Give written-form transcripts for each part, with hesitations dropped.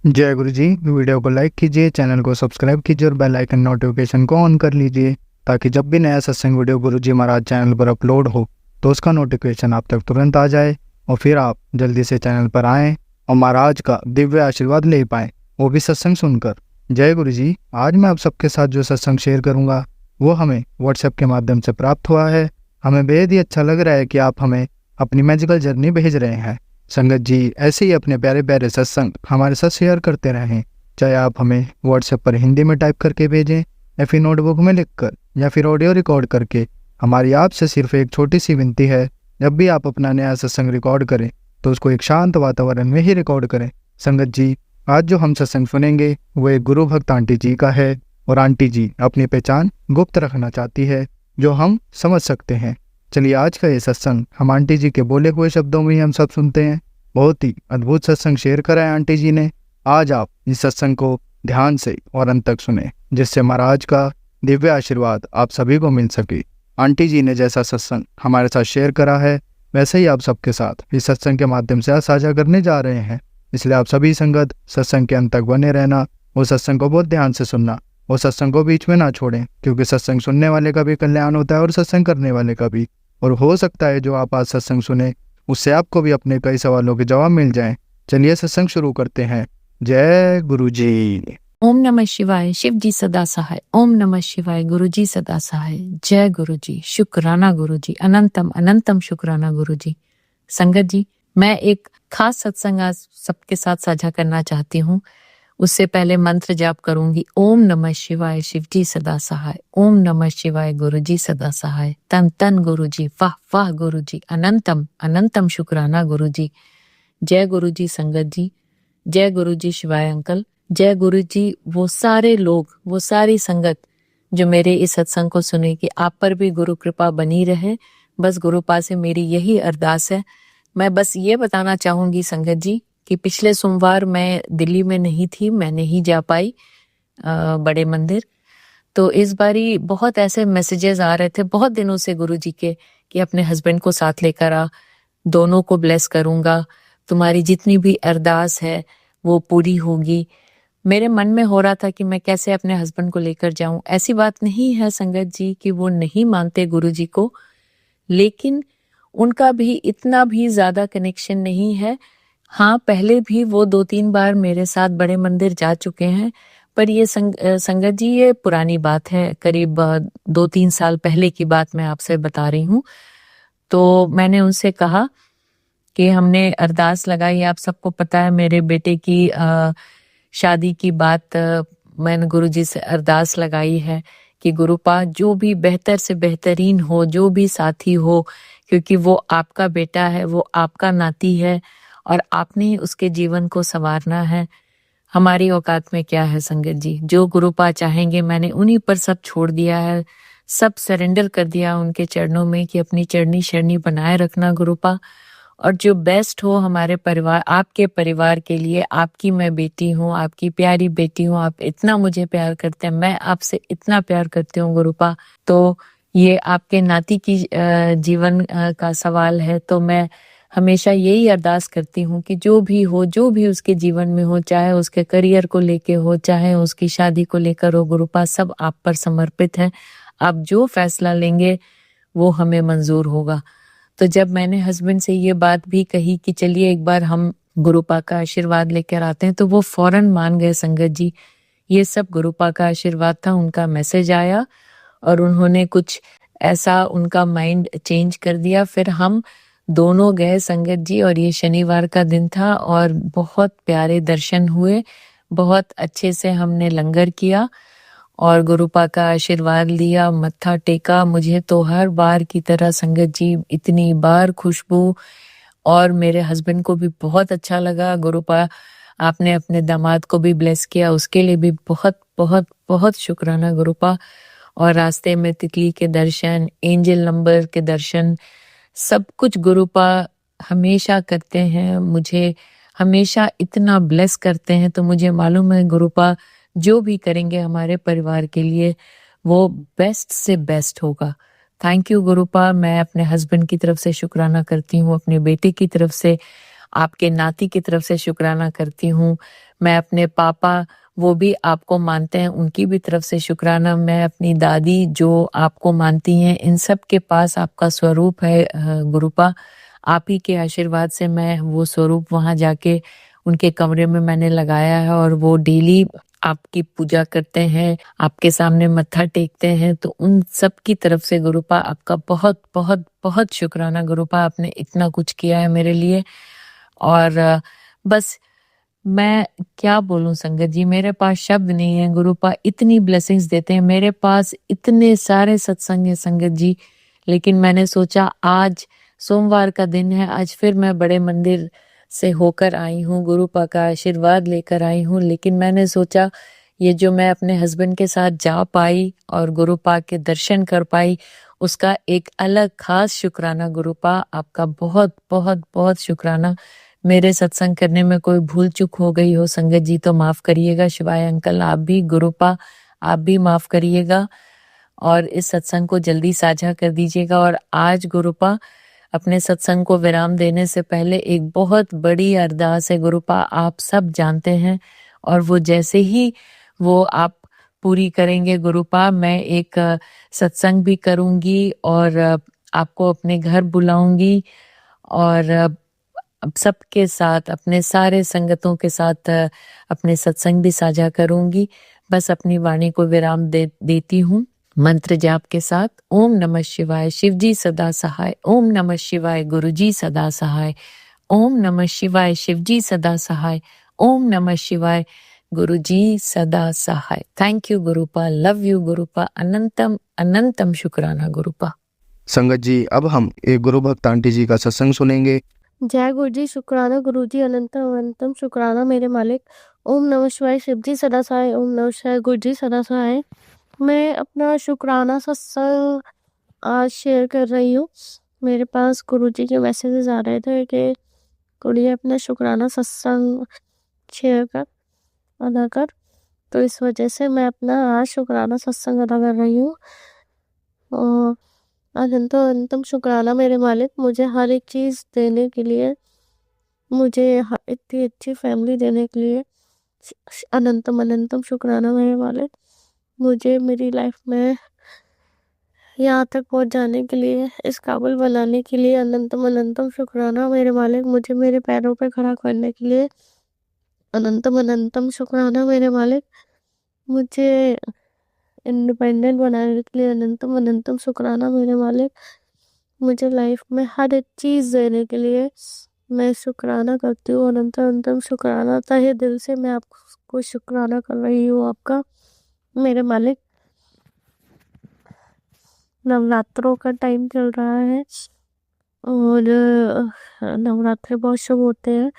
जय गुरु जी। वीडियो को लाइक कीजिए, चैनल को सब्सक्राइब कीजिए और बेल आइकन नोटिफिकेशन को ऑन कर लीजिए ताकि जब भी नया सत्संग वीडियो गुरु जी महाराज चैनल पर अपलोड हो तो उसका नोटिफिकेशन आप तक तुरंत आ जाए और फिर आप जल्दी से चैनल पर आएँ और महाराज का दिव्य आशीर्वाद ले पाएँ, वो भी सत्संग सुनकर। जय गुरु जी। आज मैं आप सबके साथ जो सत्संग शेयर करूँगा वो हमें व्हाट्सएप के माध्यम से प्राप्त हुआ है। हमें बेहद ही अच्छा लग रहा है कि आप हमें अपनी मैजिकल जर्नी भेज रहे हैं। संगत जी ऐसे ही अपने प्यारे प्यारे सत्संग हमारे साथ शेयर करते रहें, चाहे आप हमें व्हाट्सएप पर हिंदी में टाइप करके भेजें या फिर नोटबुक में लिखकर या फिर ऑडियो रिकॉर्ड करके। हमारी आपसे सिर्फ एक छोटी सी विनती है, जब भी आप अपना नया सत्संग रिकॉर्ड करें तो उसको एक शांत वातावरण में ही रिकॉर्ड करें। संगत जी आज जो हम सत्संग सुनेंगे वो एक गुरु भक्त आंटी जी का है और आंटी जी अपनी पहचान गुप्त रखना चाहती है, जो हम समझ सकते हैं। चलिए आज का ये सत्संग हम आंटी जी के बोले हुए शब्दों में ही हम सब सुनते हैं। बहुत ही अद्भुत सत्संग शेयर करा है आंटी जी ने। आज आप इस सत्संग को ध्यान से और अंत तक सुने, जिससे महाराज का दिव्य आशीर्वाद आप सभी को मिल सके। आंटी जी ने जैसा सत्संग हमारे साथ शेयर करा है वैसे ही आप सबके साथ इस सत्संग के माध्यम से आज साझा करने जा रहे हैं। इसलिए आप सभी संगत सत्संग के अंत तक बने रहना, वो सत्संग को बहुत ध्यान से सुनना, वो सत्संग को बीच में ना छोड़ें, क्योंकि सत्संग सुनने वाले का भी कल्याण होता है और सत्संग करने वाले का भी। और हो सकता है जो आप आज सत्संग सुने उससे आपको भी अपने कई सवालों के जवाब मिल जाएं। चलिए सत्संग शुरू करते हैं। जय गुरु जी। ओम नमः शिवाय। शिव जी सदा सहाय। ओम नमः शिवाय। गुरु जी सदा सहाय। जय गुरु जी। शुक्राना गुरु जी। अनंतम अनंतम शुक्राना गुरु जी। संगत जी, मैं एक खास सत्संग आज सबके साथ साझा करना चाहती हूँ। उससे पहले मंत्र जाप करूंगी। ओम नमः शिवाय। शिव जी सदा सहाय। ओम नमः शिवाय। गुरु जी सदा सहाय। तन तन गुरु जी। वाह वाह गुरु जी। अनंतम अनंतम शुक्राना गुरु जी। जय गुरु जी। संगत जी, जय गुरु जी। शिवाय अंकल, जय गुरु जी। वो सारे लोग, वो सारी संगत जो मेरे इस सत्संग को सुने कि आप पर भी गुरु कृपा बनी रहे। बस गुरुपा से मेरी यही अरदास है। मैं बस ये बताना चाहूंगी संगत जी कि पिछले सोमवार मैं दिल्ली में नहीं थी, मैं नहीं जा पाई बड़े मंदिर। तो इस बारी बहुत ऐसे मैसेजेस आ रहे थे बहुत दिनों से गुरु जी के कि अपने हस्बैंड को साथ लेकर आ, दोनों को ब्लेस करूंगा, तुम्हारी जितनी भी अरदास है वो पूरी होगी। मेरे मन में हो रहा था कि मैं कैसे अपने हस्बैंड को लेकर जाऊं। ऐसी बात नहीं है संगत जी कि वो नहीं मानते गुरु जी को, लेकिन उनका भी इतना भी ज्यादा कनेक्शन नहीं है। हाँ, पहले भी वो 2-3 बार मेरे साथ बड़े मंदिर जा चुके हैं, पर ये संगत जी ये पुरानी बात है, करीब 2-3 साल पहले की बात मैं आपसे बता रही हूँ। तो मैंने उनसे कहा कि हमने अरदास लगाई, आप सबको पता है मेरे बेटे की शादी की बात, मैंने गुरुजी से अरदास लगाई है कि गुरुपा जो भी बेहतर से बेहतरीन हो, जो भी साथी हो, क्योंकि वो आपका बेटा है, वो आपका नाती है और आपने ही उसके जीवन को संवारना है। हमारी औकात में क्या है संगत जी, जो गुरुपा चाहेंगे मैंने उन्हीं पर सब छोड़ दिया है, सब सरेंडर कर दिया उनके चरणों में कि अपनी चरनी शरणी बनाए रखना गुरुपा, और जो बेस्ट हो हमारे परिवार, आपके परिवार के लिए। आपकी मैं बेटी हूँ, आपकी प्यारी बेटी हूँ, आप इतना मुझे प्यार करते हैं, मैं आपसे इतना प्यार करती हूँ गुरुपा। तो ये आपके नाती की जीवन का सवाल है। तो मैं हमेशा यही अरदास करती हूँ कि जो भी हो, जो भी उसके जीवन में हो, चाहे उसके करियर को लेके हो, चाहे उसकी शादी को लेकर हो, गुरुपा सब आप पर समर्पित है। आप जो फैसला लेंगे वो हमें मंजूर होगा। तो जब मैंने हस्बैंड से ये बात भी कही कि चलिए एक बार हम गुरुपा का आशीर्वाद लेकर आते हैं, तो वो फौरन मान गए संगत जी। ये सब गुरुपा का आशीर्वाद था, उनका मैसेज आया और उन्होंने कुछ ऐसा उनका माइंड चेंज कर दिया। फिर हम दोनों गए संगत जी, और ये शनिवार का दिन था और बहुत प्यारे दर्शन हुए, बहुत अच्छे से हमने लंगर किया और गुरुपा का आशीर्वाद लिया, मत्था टेका। मुझे तो हर बार की तरह संगत जी इतनी बार खुशबू, और मेरे हस्बैंड को भी बहुत अच्छा लगा। गुरुपा आपने अपने दामाद को भी ब्लेस किया, उसके लिए भी बहुत बहुत बहुत शुक्राना गुरुपा। और रास्ते में तितली के दर्शन, एंजल नंबर के दर्शन, सब कुछ गुरुपा हमेशा करते हैं, मुझे हमेशा इतना ब्लेस करते हैं। तो मुझे मालूम है गुरुपा जो भी करेंगे हमारे परिवार के लिए वो बेस्ट से बेस्ट होगा। Thank you गुरुपा। मैं अपने हस्बैंड की तरफ से शुक्राना करती हूँ, अपने बेटे की तरफ से, आपके नाती की तरफ से शुक्राना करती हूँ। मैं अपने पापा वो भी आपको मानते हैं, उनकी भी तरफ से शुक्राना। मैं अपनी दादी जो आपको मानती हैं, इन सब के पास आपका स्वरूप है गुरुपा। आप ही के आशीर्वाद से मैं वो स्वरूप वहाँ जाके उनके कमरे में मैंने लगाया है और वो डेली आपकी पूजा करते हैं, आपके सामने मत्था टेकते हैं। तो उन सब की तरफ से गुरुपा आपका बहुत बहुत बहुत शुक्राना गुरुपा, आपने इतना कुछ किया है मेरे लिए। और बस मैं क्या बोलूं संगत जी, मेरे पास शब्द नहीं है। गुरुपा इतनी ब्लेसिंग्स देते हैं, मेरे पास इतने सारे सत्संग है संगत जी, लेकिन मैंने सोचा आज सोमवार का दिन है, आज फिर मैं बड़े मंदिर से होकर आई हूँ, गुरुपा का आशीर्वाद लेकर आई हूँ। लेकिन मैंने सोचा ये जो मैं अपने हस्बैंड के साथ जा पाई और गुरुपा के दर्शन कर पाई, उसका एक अलग खास शुक्राना गुरुपा, आपका बहुत बहुत बहुत शुक्राना। मेरे सत्संग करने में कोई भूल चूक हो गई हो संगत जी तो माफ करिएगा। शिवाय अंकल आप भी, गुरुपा आप भी माफ करिएगा और इस सत्संग को जल्दी साझा कर दीजिएगा। और आज गुरुपा अपने सत्संग को विराम देने से पहले एक बहुत बड़ी अरदास है गुरुपा, आप सब जानते हैं, और वो जैसे ही वो आप पूरी करेंगे गुरुपा, मैं एक सत्संग भी करूंगी और आपको अपने घर बुलाऊंगी और अब सबके साथ, अपने सारे संगतों के साथ अपने सत्संग भी साझा करूंगी। बस अपनी वाणी को विराम देती हूँ मंत्र जाप के साथ। ओम नमः शिवाय, शिव जी सदा सहाय। ओम नमः शिवाय, गुरु जी सदा सहाय। ओम नमः शिवाय, शिव जी सदा सहाय। ओम नमः शिवाय, गुरु जी सदा सहाय। थैंक यू गुरुपा, लव यू गुरुपा, अनंतम अनंतम शुक्राना गुरुपा। संगत जी, अब हम एक गुरु भक्त आंटी जी का सत्संग सुनेंगे। जय गुरु जी, शुक्राना गुरु जी, अनंतम अनंतम शुक्राना मेरे मालिक। ओम नमः शिवाय, शिव जी सदा सहाय। ओम नमः शिवाय, गुरु जी सदा सहाय। मैं अपना शुक्राना सत्संग आज शेयर कर रही हूँ। मेरे पास गुरु जी के मैसेजेस आ रहे थे कि गुड़िया अपना शुक्राना सत्संग शेयर कर, अदा कर, तो इस वजह से मैं अपना आज शुक्राना सत्संग अदा कर रही हूँ। और अनंतम अनंतम शुक्राना मेरे मालिक, मुझे हर एक चीज़ देने के लिए, मुझे इतनी अच्छी फैमिली देने के लिए अनंतम अनंतम शुक्राना मेरे मालिक। मुझे मेरी लाइफ में यहाँ तक पहुँच जाने के लिए, इस काबिल बनाने के लिए अनंतम अनंतम शुक्राना मेरे मालिक। मुझे मेरे पैरों पे खड़ा करने के लिए अनंतम अनंतम शुक्राना मेरे मालिक। मुझे इंडिपेंडेंट बनाने के लिए अनंतम अनंतम शुक्राना मेरे मालिक। मुझे लाइफ में हर एक चीज़ देने के लिए मैं शुक्राना करती हूँ, अनंतम अनंतम शुक्राना। तहे दिल से मैं आपको शुक्राना कर रही हूँ आपका मेरे मालिक। नवरात्रों का टाइम चल रहा है और नवरात्रे बहुत शुभ होते हैं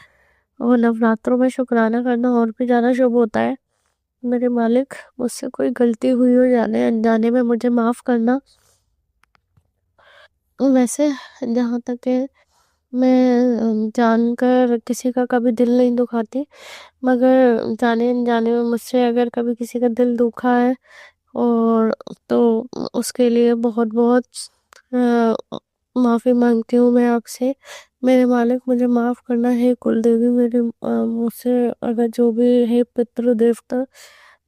और नवरात्रों में शुक्राना करना और भी ज़्यादा शुभ होता है मेरे मालिक। मुझसे कोई गलती हुई हो जाने अनजाने में, मुझे माफ़ करना। वैसे जहाँ तक है, मैं जानकर किसी का कभी दिल नहीं दुखाती, मगर जाने अनजाने में मुझसे अगर कभी किसी का दिल दुखा है और तो उसके लिए बहुत बहुत माफ़ी मांगती हूँ मैं आपसे मेरे मालिक। मुझे माफ़ करना है कुल देवी, मेरे मुझसे अगर जो भी है पितृ देवता,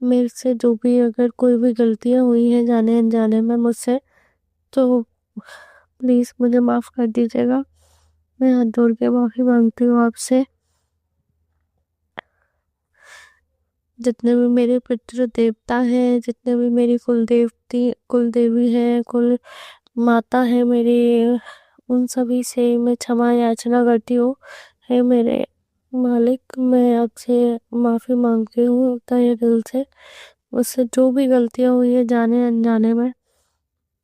मेरे से जो भी अगर कोई भी गलतियाँ हुई हैं जाने अनजाने में मुझसे, तो प्लीज़ मुझे माफ़ कर दीजिएगा। मैं हाथ जोड़ के माफ़ी मांगती हूँ आपसे। जितने भी मेरे पितृ देवता हैं, जितने भी मेरी कुल देवी है, कुल माता है मेरी, उन सभी से मैं क्षमा याचना करती हूँ। हे मेरे मालिक, मैं आपसे माफ़ी मांगती हूँ तहे दिल से। मुझसे जो भी गलतियाँ हुई है जाने अनजाने में,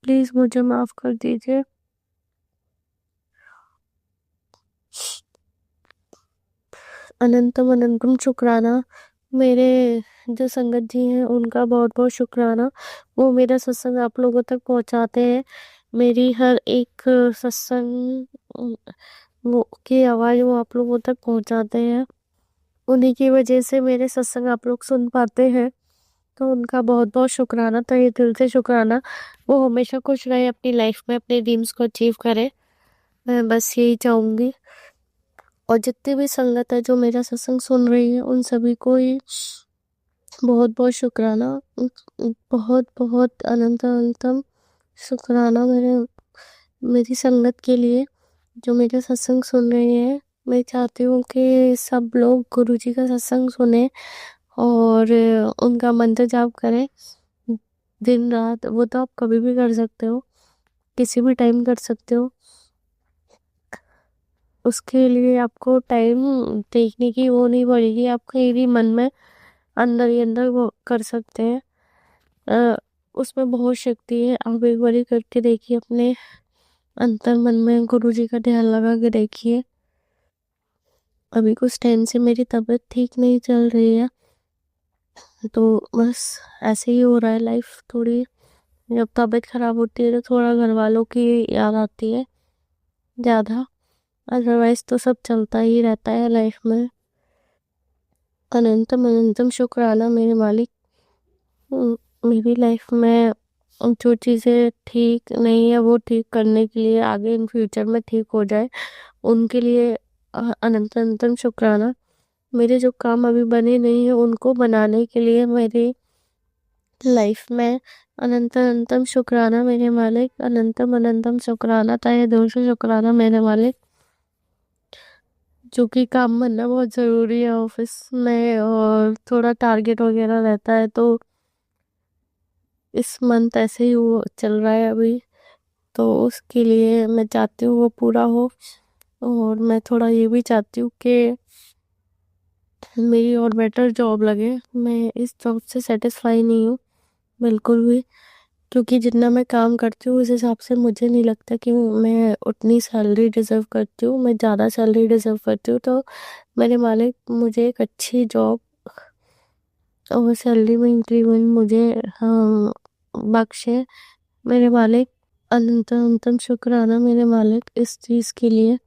प्लीज़ मुझे माफ़ कर दीजिए। अनंतम अनंतम शुक्राना मेरे जो संगत जी हैं उनका बहुत बहुत शुक्राना। वो मेरा सत्संग आप लोगों तक पहुंचाते हैं। मेरी हर एक सत्संग वो की आवाज़ वो आप लोगों तक पहुंचाते हैं। उन्हीं की वजह से मेरे सत्संग आप लोग सुन पाते हैं, तो उनका बहुत बहुत शुक्राना, तो ये दिल से शुक्राना। वो हमेशा खुश रहे अपनी लाइफ में, अपने ड्रीम्स को अचीव करे, मैं बस यही चाहूँगी। और जितनी भी संगत है जो मेरा सत्संग सुन रही है, उन सभी को ही बहुत बहुत शुक्राना। बहुत बहुत अनंत अनंतम शुक्राना मेरी संगत के लिए जो मेरा सत्संग सुन रही है। मैं चाहती हूँ कि सब लोग गुरुजी का सत्संग सुने और उनका मंत्र जाप करें दिन रात। वो तो आप कभी भी कर सकते हो, किसी भी टाइम कर सकते हो। उसके लिए आपको टाइम देखने की वो नहीं पड़ेगी, आप कहीं भी मन में अंदर ही अंदर वो कर सकते हैं। उसमें बहुत शक्ति है। आप एक बारी करके देखिए, अपने अंतर मन में गुरुजी का ध्यान लगा के देखिए। अभी कुछ टाइम से मेरी तबीयत ठीक नहीं चल रही है, तो बस ऐसे ही हो रहा है लाइफ। थोड़ी जब तबीयत खराब होती है तो थोड़ा घर वालों की याद आती है ज़्यादा, अदरवाइज तो सब चलता ही रहता है लाइफ में। अनंतम अनंतम शुक्राना मेरे मालिक, मेरी लाइफ में जो चीज़ें ठीक नहीं है वो ठीक करने के लिए, आगे इन फ्यूचर में ठीक हो जाए उनके लिए अनंत अनंतम शुक्राना। मेरे जो काम अभी बने नहीं है उनको बनाने के लिए मेरी लाइफ में अनंत अनंतम शुक्राना मेरे मालिक। अनंतम अनंतम शुक्राना, तहे दिल से शुक्राना मेरे मालिक। जो कि काम बनना बहुत ज़रूरी है ऑफिस में और थोड़ा टारगेट वगैरह रहता है, तो इस मंथ ऐसे ही वो चल रहा है अभी, तो उसके लिए मैं चाहती हूँ वो पूरा हो। और मैं थोड़ा ये भी चाहती हूँ कि मेरी और बेटर जॉब लगे। मैं इस जॉब से सेटिस्फाई नहीं हूँ बिल्कुल भी, क्योंकि जितना मैं काम करती हूँ उस हिसाब से मुझे नहीं लगता कि मैं उतनी सैलरी डिज़र्व करती हूँ। मैं ज़्यादा सैलरी डिज़र्व करती हूँ, तो मेरे मालिक मुझे एक अच्छी जॉब और सैलरी में इंक्रीमेंट मुझे बख्शे मेरे मालिक। अनंत अनंतम शुक्राना मेरे मालिक इस चीज़ के लिए,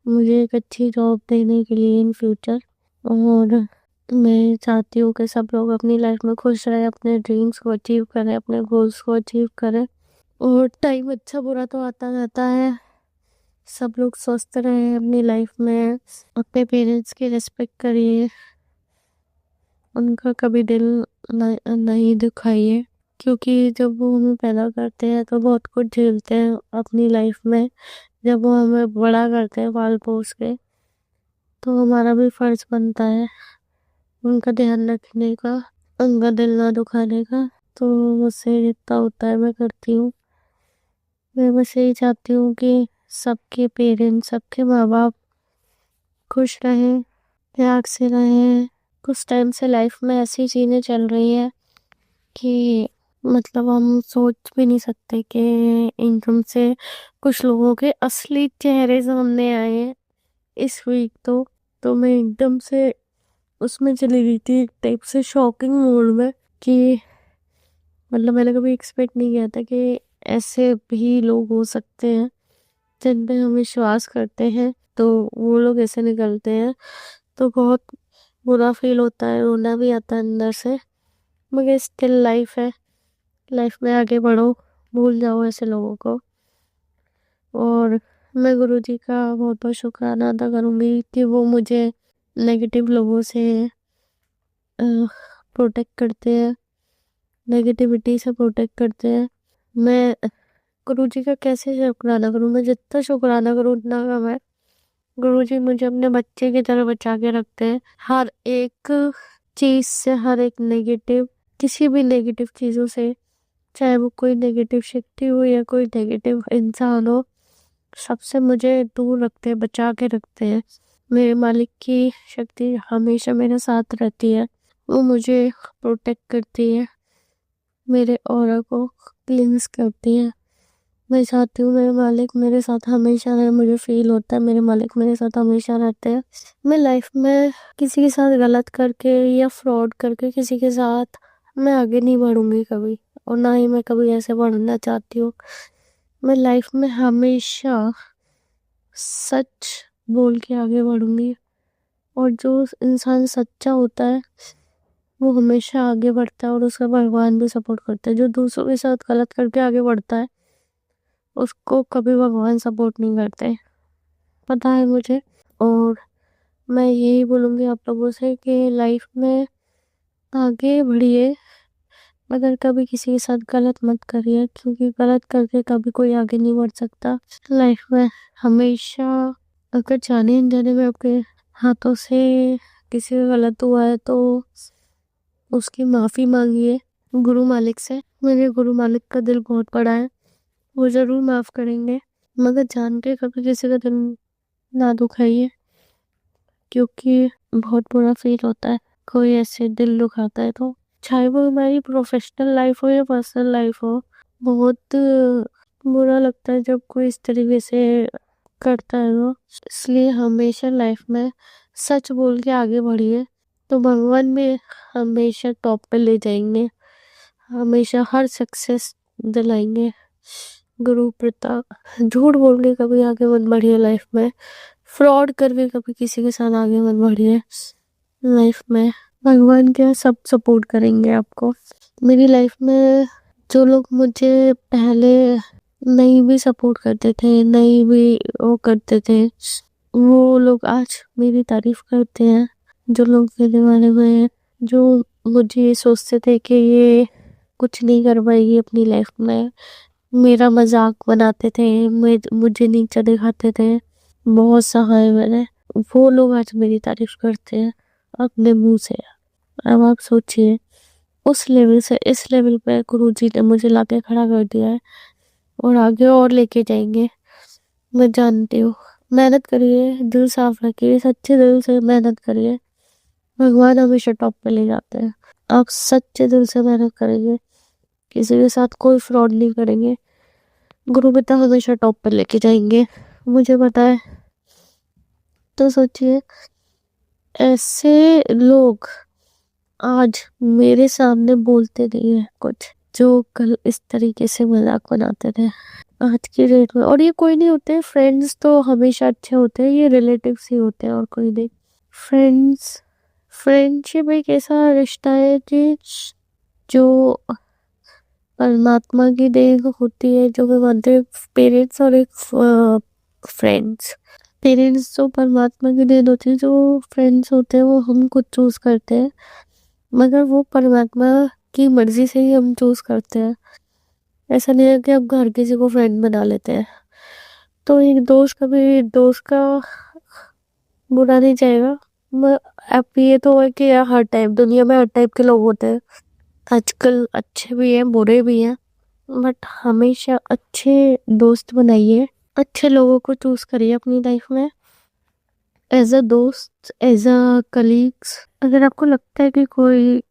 मुझे एक अच्छी जॉब देने के लिए इन फ्यूचर। और मैं चाहती हूँ कि सब लोग अपनी लाइफ में खुश रहें, अपने ड्रीम्स को अचीव करें, अपने गोल्स को अचीव करें। और टाइम अच्छा बुरा तो आता रहता है, सब लोग स्वस्थ रहें अपनी लाइफ में। अपने पेरेंट्स की रिस्पेक्ट करिए, उनका कभी दिल नहीं दुखाइए, क्योंकि जब वो हमें पैदा करते हैं तो बहुत कुछ झेलते हैं अपनी लाइफ में। जब वो हमें बड़ा करते हैं पाल पोस के, तो हमारा भी फर्ज बनता है उनका ध्यान रखने का, उनका दिल ना दुखाने का। तो मुझसे जितना होता है मैं करती हूँ। मैं बस यही चाहती हूँ कि सबके पेरेंट्स, सबके माँ बाप खुश रहें, त्याग से रहें। कुछ टाइम से लाइफ में ऐसी चीज़ें चल रही है कि मतलब हम सोच भी नहीं सकते कि इनकम से कुछ लोगों के असली चेहरे सामने आए हैं इस वीक। तो मैं एकदम से उसमें चली गई थी, एक टाइप से शॉकिंग मोड में, कि मतलब मैंने कभी एक्सपेक्ट नहीं किया था कि ऐसे भी लोग हो सकते हैं जिन पे हम विश्वास करते हैं, तो वो लोग ऐसे निकलते हैं। तो बहुत बुरा फील होता है, रोना भी आता है अंदर से, मगर स्टिल लाइफ है, लाइफ में आगे बढ़ो, भूल जाओ ऐसे लोगों को। और मैं गुरुजी का बहुत बहुत शुक्राना अदा करूँगी कि वो मुझे नेगेटिव लोगों से प्रोटेक्ट करते हैं, नेगेटिविटी से प्रोटेक्ट करते हैं। मैं गुरुजी का कैसे शुक्राना करूँ, मैं जितना शुक्राना करूँ उतना कम है। गुरुजी मुझे अपने बच्चे की तरह बचा के रखते हैं हर एक चीज़ से, हर एक नेगेटिव, किसी भी नेगेटिव चीज़ों से, चाहे वो कोई नेगेटिव शक्ति हो या कोई नेगेटिव इंसान हो, सबसे मुझे दूर रखते हैं, बचा के रखते हैं। मेरे मालिक की शक्ति हमेशा मेरे साथ रहती है, वो मुझे प्रोटेक्ट करती है, मेरे ऑरा को क्लींस करती है। मैं चाहती हूँ मेरे मालिक मेरे साथ हमेशा रहे। मुझे फील होता है मेरे मालिक मेरे साथ हमेशा रहते हैं। मैं लाइफ में किसी के साथ गलत करके या फ्रॉड करके किसी के साथ मैं आगे नहीं बढ़ूंगी कभी, और ना ही मैं कभी ऐसे बढ़ना चाहती हूँ। मैं लाइफ में हमेशा सच बोल के आगे बढ़ूंगी, और जो इंसान सच्चा होता है वो हमेशा आगे बढ़ता है और उसका भगवान भी सपोर्ट करता है। जो दूसरों के साथ गलत करके आगे बढ़ता है उसको कभी भगवान सपोर्ट नहीं करते, पता है मुझे। और मैं यही बोलूँगी आप लोगों से कि लाइफ में आगे बढ़िए, मगर कभी किसी के साथ गलत मत करिए, क्योंकि गलत करके कभी कोई आगे नहीं बढ़ सकता लाइफ में। हमेशा अगर जाने अनजाने में आपके हाथों से किसी का गलत हुआ है तो उसकी माफ़ी मांगिए गुरु मालिक से। मेरे गुरु मालिक का दिल बहुत बड़ा है, वो ज़रूर माफ़ करेंगे, मगर जान के कभी किसी का दिल ना दुखाइए, क्योंकि बहुत बुरा फील होता है कोई ऐसे दिल दुखाता है तो। चाहे वो हमारी प्रोफेशनल लाइफ हो या पर्सनल लाइफ हो, बहुत बुरा लगता है जब कोई इस तरीके से करता है तो। इसलिए हमेशा लाइफ में सच बोल के आगे बढ़िए, तो भगवान में हमेशा टॉप पे ले जाएंगे, हमेशा हर सक्सेस दिलाएंगे गुरु प्रताप। झूठ बोल के कभी आगे मत बढ़िए लाइफ में, फ्रॉड करके कभी किसी के साथ आगे मत बढ़िए लाइफ में। भगवान क्या सब सपोर्ट करेंगे आपको। मेरी लाइफ में जो लोग मुझे पहले नहीं भी सपोर्ट करते थे, नहीं भी वो करते थे, वो लोग आज मेरी तारीफ करते हैं। जो लोग मेरे बारे में, जो मुझे ये सोचते थे कि ये कुछ नहीं कर पाएगी अपनी लाइफ में, मेरा मजाक बनाते थे, मुझे नीचा दिखाते थे, बहुत सहा है मैंने, वो लोग आज मेरी तारीफ करते हैं अपने मुंह से। अब आप सोचिए, उस लेवल से इस लेवल पे गुरुजी ने मुझे लाके खड़ा कर दिया है, और आगे और लेके जाएंगे, मैं जानती हूँ। मेहनत करिए, दिल साफ रखिए, सच्चे दिल से मेहनत करिए, भगवान हमेशा टॉप पे ले जाते हैं। आप सच्चे दिल से मेहनत करेंगे, किसी के साथ कोई फ्रॉड नहीं करेंगे, गुरु पिता हमेशा टॉप पे लेके जाएंगे, मुझे पता है। तो सोचिए, ऐसे लोग आज मेरे सामने बोलते नहीं है कुछ, जो कल इस तरीके से मजाक बनाते थे आज की डेट में। और ये कोई नहीं होते, फ्रेंड्स तो हमेशा अच्छे होते हैं, ये रिलेटिव्स ही होते हैं और कोई नहीं। फ्रेंडशिप एक ऐसा रिश्ता है कि जो परमात्मा की देन होती है, जो मैं मानती हूँ। पेरेंट्स और एक पेरेंट्स तो परमात्मा की देन होती है, जो फ्रेंड्स होते हैं वो हम खुद चूज करते हैं, मगर वो परमात्मा की मर्जी से ही हम चूज करते हैं। ऐसा नहीं है कि हम हर किसी को फ्रेंड बना लेते हैं। तो एक दोस्त कभी दोस्त का बुरा नहीं चाहेगा। अब ये तो है कि हर टाइप दुनिया में हर टाइप के लोग होते हैं, आजकल अच्छे भी हैं बुरे भी हैं, बट हमेशा अच्छे दोस्त बनाइए, अच्छे लोगों को चूज करिए अपनी लाइफ में एज अ दोस्त, एज अ कलीग्स। अगर आपको लगता है कि कोई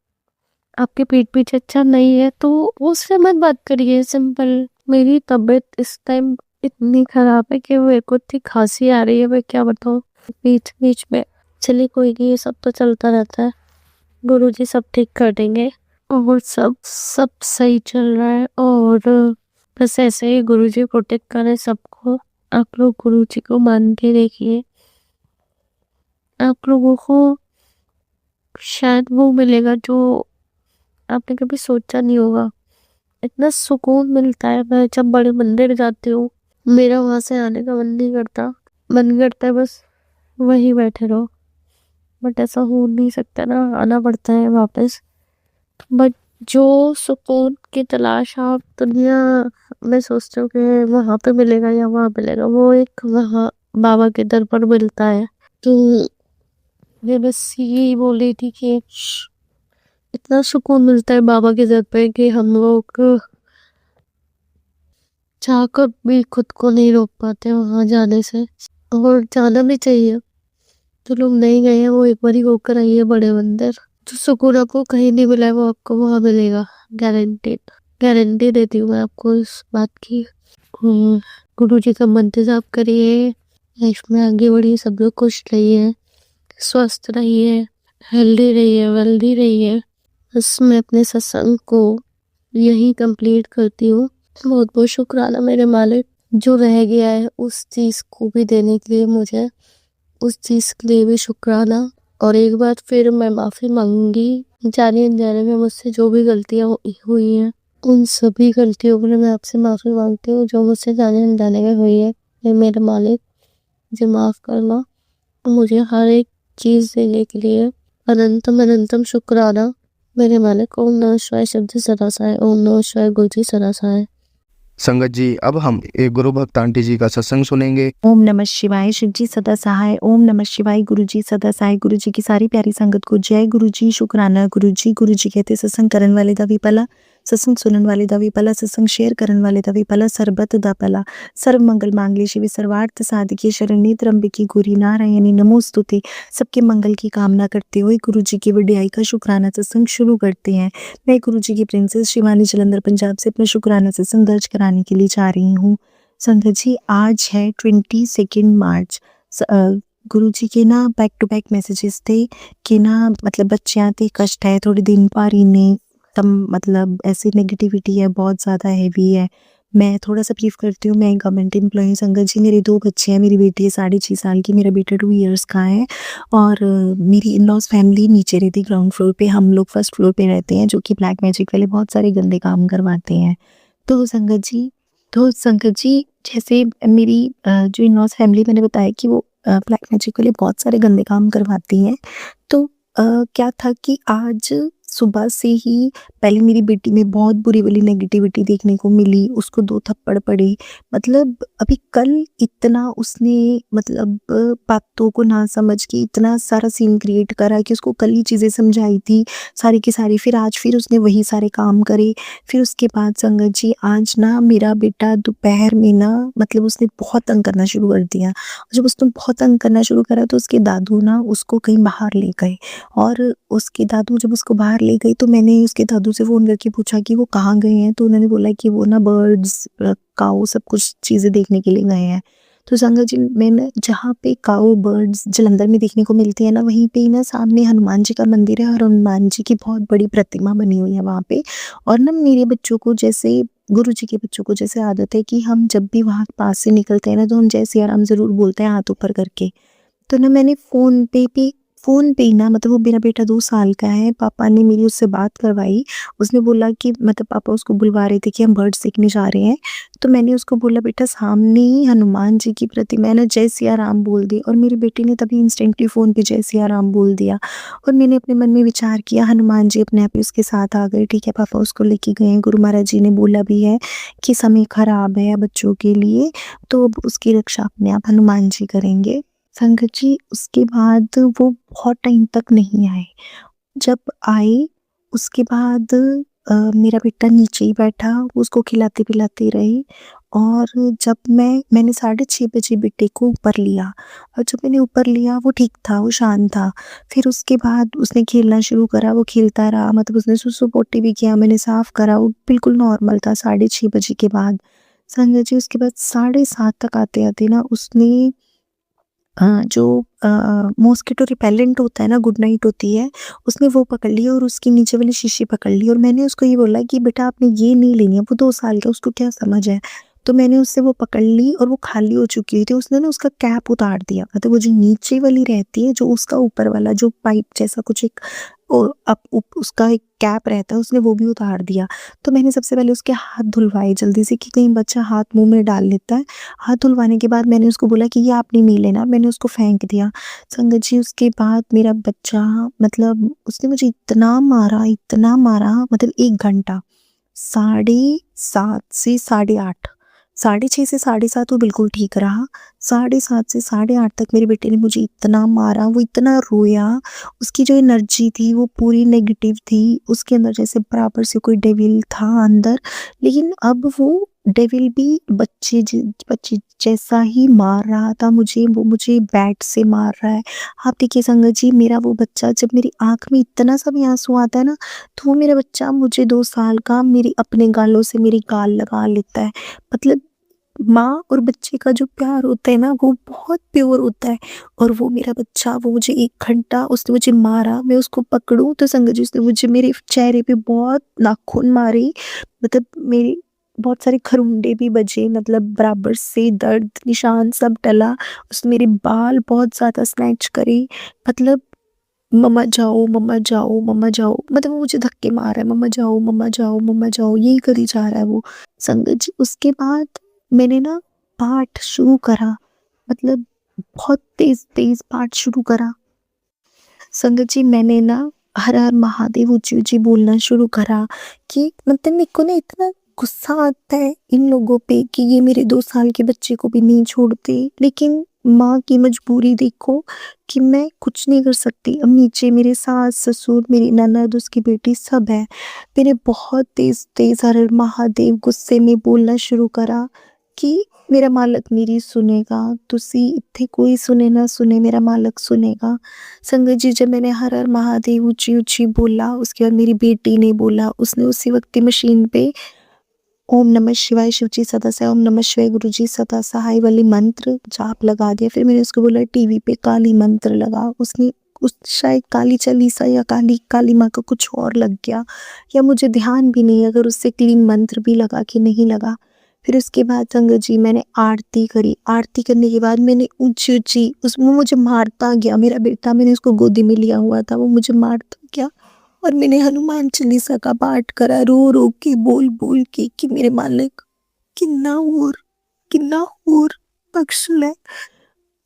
आपके पीठ पीछे अच्छा नहीं है तो उससे मत बात करिए। सिंपल, मेरी तबीयत इस टाइम इतनी खराब है कि मेरे को इतनी खांसी आ रही है, मैं क्या बताऊँ बीच बीच में। चलिए कोई नहीं, ये सब तो चलता रहता है, गुरुजी सब ठीक कर देंगे, और सब सही चल रहा है। और बस ऐसे ही गुरुजी प्रोटेक्ट करें सबको। आप लोग गुरुजी को मान के देखिए, आप लोगों को शायद वो मिलेगा जो आपने कभी सोचा नहीं होगा। इतना सुकून मिलता है, मैं जब बड़े मंदिर जाती हूँ मेरा वहां से आने का मन नहीं करता, मन करता है बस वहीं बैठे रहो, बट ऐसा हो नहीं सकता ना, आना पड़ता है वापस। बट जो सुकून की तलाश आप दुनिया में सोचते हो कि वहां पे मिलेगा या वहां मिलेगा, वो एक वहां बाबा के दर पर मिलता है। तो मैं बस यही बोल रही थी कि इतना सुकून मिलता है बाबा के दर पे कि हम लोग चाहकर भी खुद को नहीं रोक पाते वहां जाने से, और जाना भी चाहिए। जो लोग नहीं गए हैं वो एक बार ही होकर आइए बड़े मंदिर, जो सुकून आपको कहीं नहीं मिला है वो आपको वहां मिलेगा, गारंटेड, गारंटी देती हूँ मैं आपको इस बात की। गुरु जी का मंत्र जाप करिए, लाइफ में आगे बढ़िए, सब लोग खुश रहिए, स्वस्थ रहिए, हेल्दी रहिए, वेल्दी रहिए। बस मैं अपने सत्संग को यही कंप्लीट करती हूँ। बहुत बहुत शुक्राना मेरे मालिक, जो रह गया है उस चीज को भी देने के लिए, मुझे उस चीज के लिए भी शुक्राना। और एक बार फिर मैं माफी मांगूंगी, जाने अनजाने में मुझसे जो भी गलतियां हुई हैं, उन सभी गलतियों के लिए मैं आपसे माफी मांगती हूँ, जो मुझसे जाने अनजाने में हुई है। मेरे मालिक मुझे माफ करना, मुझे हर एक चीज़ देने के लिए अनंतम अनंतम शुक्राना मेरे मालिक। ओम नमः शिवाय शिव जी सदा सहाय। ओम नमः शिवाय गुरु जी सदा सहाय। संगत जी, अब हम एक गुरु भक्त आंटी जी का सत्संग सुनेंगे। ओम नमः शिवाय शिव जी सदा सहाय। ओम नमः शिवाय गुरु जी सदा सहाय। गुरु जी की सारी प्यारी संगत को जय गुरु जी, शुक्राना गुरु जी। गुरु जी कहते सत्संग करन वाले दा भी भला, सत्संग सुनन वाले दा भी भला, सत्संग शेयर करन वाले दा भी भला, सरबत दा भला। सर्व मंगल मांगल्ये शिवे सर्वार्थ साधिके शरण्ये त्र्यंबके गौरी नारायणी नमोस्तुते। सबके मंगल की कामना करते हुए गुरु जी की वडियाई का शुक्राना सत्संग शुरू करते हैं। मैं गुरु जी की प्रिंसेस शिवानी जलंधर पंजाब से अपना शुक्राना सत्संग दर्ज कराने के लिए जा रही हूँ। संगत जी, आज है 22 मार्च। गुरु जी के ना बैक टू बैक मैसेजेस थे कि ना मतलब बच्चियां ते कष्ट है, थोड़े दिन भारी ने तम मतलब ऐसी नेगेटिविटी है, बहुत ज़्यादा हैवी है। मैं थोड़ा सा ब्रीफ करती हूँ। मैं एक गवर्नमेंट एम्प्लॉई हूँ संगत जी। मेरे 2 बच्चे हैं। मेरी बेटी है 6.5 साल की, मेरा बेटा 2 इयर्स का है। और मेरी इन लॉज फैमिली नीचे रहती ग्राउंड फ्लोर पे, हम लोग फर्स्ट फ्लोर पे रहते हैं, जो कि ब्लैक मैजिक वाले बहुत सारे गंदे काम करवाते हैं। तो संगत जी जैसे मेरी जो इन-लॉज़ फैमिली मैंने बताया कि वो ब्लैक मैजिक के लिए बहुत सारे गंदे काम करवाती हैं। तो क्या था कि आज सुबह से ही पहले मेरी बेटी में बहुत बुरी वाली नेगेटिविटी देखने को मिली, उसको 2 थप्पड़ पड़े। मतलब अभी कल इतना उसने मतलब बातों को ना समझ के इतना सारा सीन क्रिएट करा कि उसको कल ही चीज़ें समझाई थी सारी की सारी, फिर आज फिर उसने वही सारे काम करे। फिर उसके बाद संगत जी आज ना मेरा बेटा दोपहर में ना मतलब उसने बहुत तंग करना शुरू कर दिया। जब उसने बहुत तंग करना शुरू करा तो उसके दादू ना उसको कहीं बाहर ले गए, और उसके दादू जब उसको बाहर ले गए तो मैंने उसके दादू से फ़ोन करके पूछा कि वो कहाँ गए हैं, तो उन्होंने बोला कि वो ना बर्ड्स काऊ सब कुछ चीज़ें देखने के लिए गए हैं। तो संगत जी, मैंने जहाँ पे काऊ बर्ड्स जलंधर में देखने को मिलते हैं ना, वहीं पे ही ना सामने हनुमान जी का मंदिर है, और हनुमान जी की बहुत बड़ी प्रतिमा बनी हुई है वहाँ पे। और ना मेरे बच्चों को जैसे गुरु जी के बच्चों को जैसे आदत है कि हम जब भी वहाँ पास से निकलते हैं ना, तो हम जय सिया राम ज़रूर बोलते हैं हाथ ऊपर करके। तो ना मैंने फ़ोन पे ही ना मतलब वो मेरा बेटा 2 साल का है, पापा ने मेरी उससे बात करवाई। उसने बोला कि मतलब पापा उसको बुलवा रहे थे कि हम बर्ड्स देखने जा रहे हैं। तो मैंने उसको बोला बेटा सामने ही हनुमान जी की प्रतिमा है ना, जय सिया राम बोल दी। और मेरी बेटी ने तभी इंस्टेंटली फ़ोन पे जय सिया राम बोल दिया। और मैंने अपने मन में विचार किया हनुमान जी अपने आप ही उसके साथ आ गए। ठीक है, पापा उसको लेके गए हैं। गुरु महाराज जी ने बोला भी है कि समय खराब है बच्चों के लिए, तो अब उसकी रक्षा अपने आप हनुमान जी करेंगे। संगत जी, उसके बाद वो बहुत टाइम तक नहीं आए। जब आए उसके बाद मेरा बेटा नीचे ही बैठा, वो उसको खिलाते-पिलाते रहे। और जब मैंने 6:30 बजे बेटे को ऊपर लिया, और जब मैंने ऊपर लिया वो ठीक था, वो शांत था। फिर उसके बाद उसने खेलना शुरू करा, वो खेलता रहा, मतलब उसने सुसु-पोटी भी किया, मैंने साफ़ करा, वो बिल्कुल नॉर्मल था 6:30 बजे के बाद। संगत जी, उसके बाद 7:30 तक आते-आते ना उसने जो मॉस्किटो रिपेलेंट होता है ना, गुड नाइट होती है, उसने वो पकड़ ली और उसकी नीचे वाली शीशी पकड़ ली। और मैंने उसको ये बोला कि बेटा आपने ये नहीं लेनी है, वो 2 साल का, उसको क्या समझ है। तो मैंने उससे वो पकड़ ली और वो खाली हो चुकी हुई थी। उसने ना उसका कैप उतार दिया, मतलब वो जो नीचे वाली रहती है, जो उसका ऊपर वाला जो पाइप जैसा कुछ एक उसका एक कैप रहता है, उसने वो भी उतार दिया। तो मैंने सबसे पहले उसके हाथ धुलवाए जल्दी से कि कहीं बच्चा हाथ मुँह में डाल लेता है। हाथ धुलवाने के बाद मैंने उसको बोला कि ये आपने नहीं लेना, मैंने उसको फेंक दिया। संगत जी, उसके बाद मेरा बच्चा मतलब उसने मुझे इतना मारा मतलब 1 घंटा, 7:30 से 8:30, 6:30 से 7:30 वो बिल्कुल ठीक रहा। 7:30 से 8:30 तक मेरे बेटे ने मुझे इतना मारा, वो इतना रोया, उसकी जो एनर्जी थी वो पूरी नेगेटिव थी, उसके अंदर जैसे बराबर से कोई डेविल था अंदर। लेकिन अब वो डेविल भी बच्चे जैसा ही मार रहा था मुझे, वो मुझे बैट से मार रहा है। आप देखिए संगत जी, मेरा वो बच्चा जब मेरी आँख में इतना सा भी आँसू आता है ना, तो वो मेरा बच्चा मुझे 2 साल का मेरी अपने गालों से मेरी गाल लगा लेता है। मतलब माँ और बच्चे का जो प्यार होता है ना, वो बहुत प्योर होता है। और वो मेरा बच्चा, वो मुझे 1 घंटा उसने मुझे मारा, मैं उसको पकड़ूँ तो संगत जी उसने मुझे मेरे चेहरे पे बहुत नाखून मारे, मतलब मेरे बहुत सारे खरोंडे भी बजे, मतलब बराबर से दर्द निशान सब डला। उसने मेरे बाल बहुत ज़्यादा स्नैच करे, मतलब मम्मा जाओ, मम्मा जाओ, मम्मा जाओ, मतलब वो मुझे धक्के मार रहा है, मम्मा जाओ, मम्मा जाओ, मम्मा जाओ, यही करी जा रहा है वो। संगत जी, उसके बाद मैंने ना पाठ शुरू करा, मतलब बहुत तेज तेज पाठ शुरू करा। संगत जी मैंने ना हर हर महादेव ऊंची ऊंची बोलना शुरू करा कि मतलब मेरे को ना इतना गुस्सा आता है इन लोगों पे कि ये मेरे 2 साल के बच्चे को भी नहीं छोड़ते, लेकिन माँ की मजबूरी देखो कि मैं कुछ नहीं कर सकती। अब नीचे मेरे सास ससुर मेरी ननद उसकी बेटी सब है। मैंने बहुत तेज तेज हर हर महादेव गुस्से में बोलना शुरू करा कि मेरा मालक मेरी सुनेगा, तुसी इत्थे कोई सुने ना सुने मेरा मालक सुनेगा। संगत जी जब मैंने हर हर महादेव ऊंची ऊंची बोला, उसके बाद मेरी बेटी ने बोला, उसने उसी वक्त मशीन पे ओम नमः शिवाय शिवजी सदा सहाय, ओम नमः शिवाय गुरुजी सदा सहाय वाली मंत्र जाप लगा दिया। फिर मैंने उसको बोला टीवी पे काली मंत्र लगा, उसने उस शायद काली चालीसा या काली काली माँ का कुछ और लग गया, या मुझे ध्यान भी नहीं अगर उससे क्लीन मंत्र भी लगा कि नहीं लगा। फिर उसके बाद संगत जी मैंने आरती करी। आरती करने के बाद मैंने ऊंची ऊंची वो मुझे मारता गया, मेरा बेटा मैंने उसको गोदी में लिया हुआ था, वो मुझे मारता गया और मैंने हनुमान चालीसा का पाठ करा रो रो के बोल बोल के कि मेरे मालिक किन्ना और बख्श ले,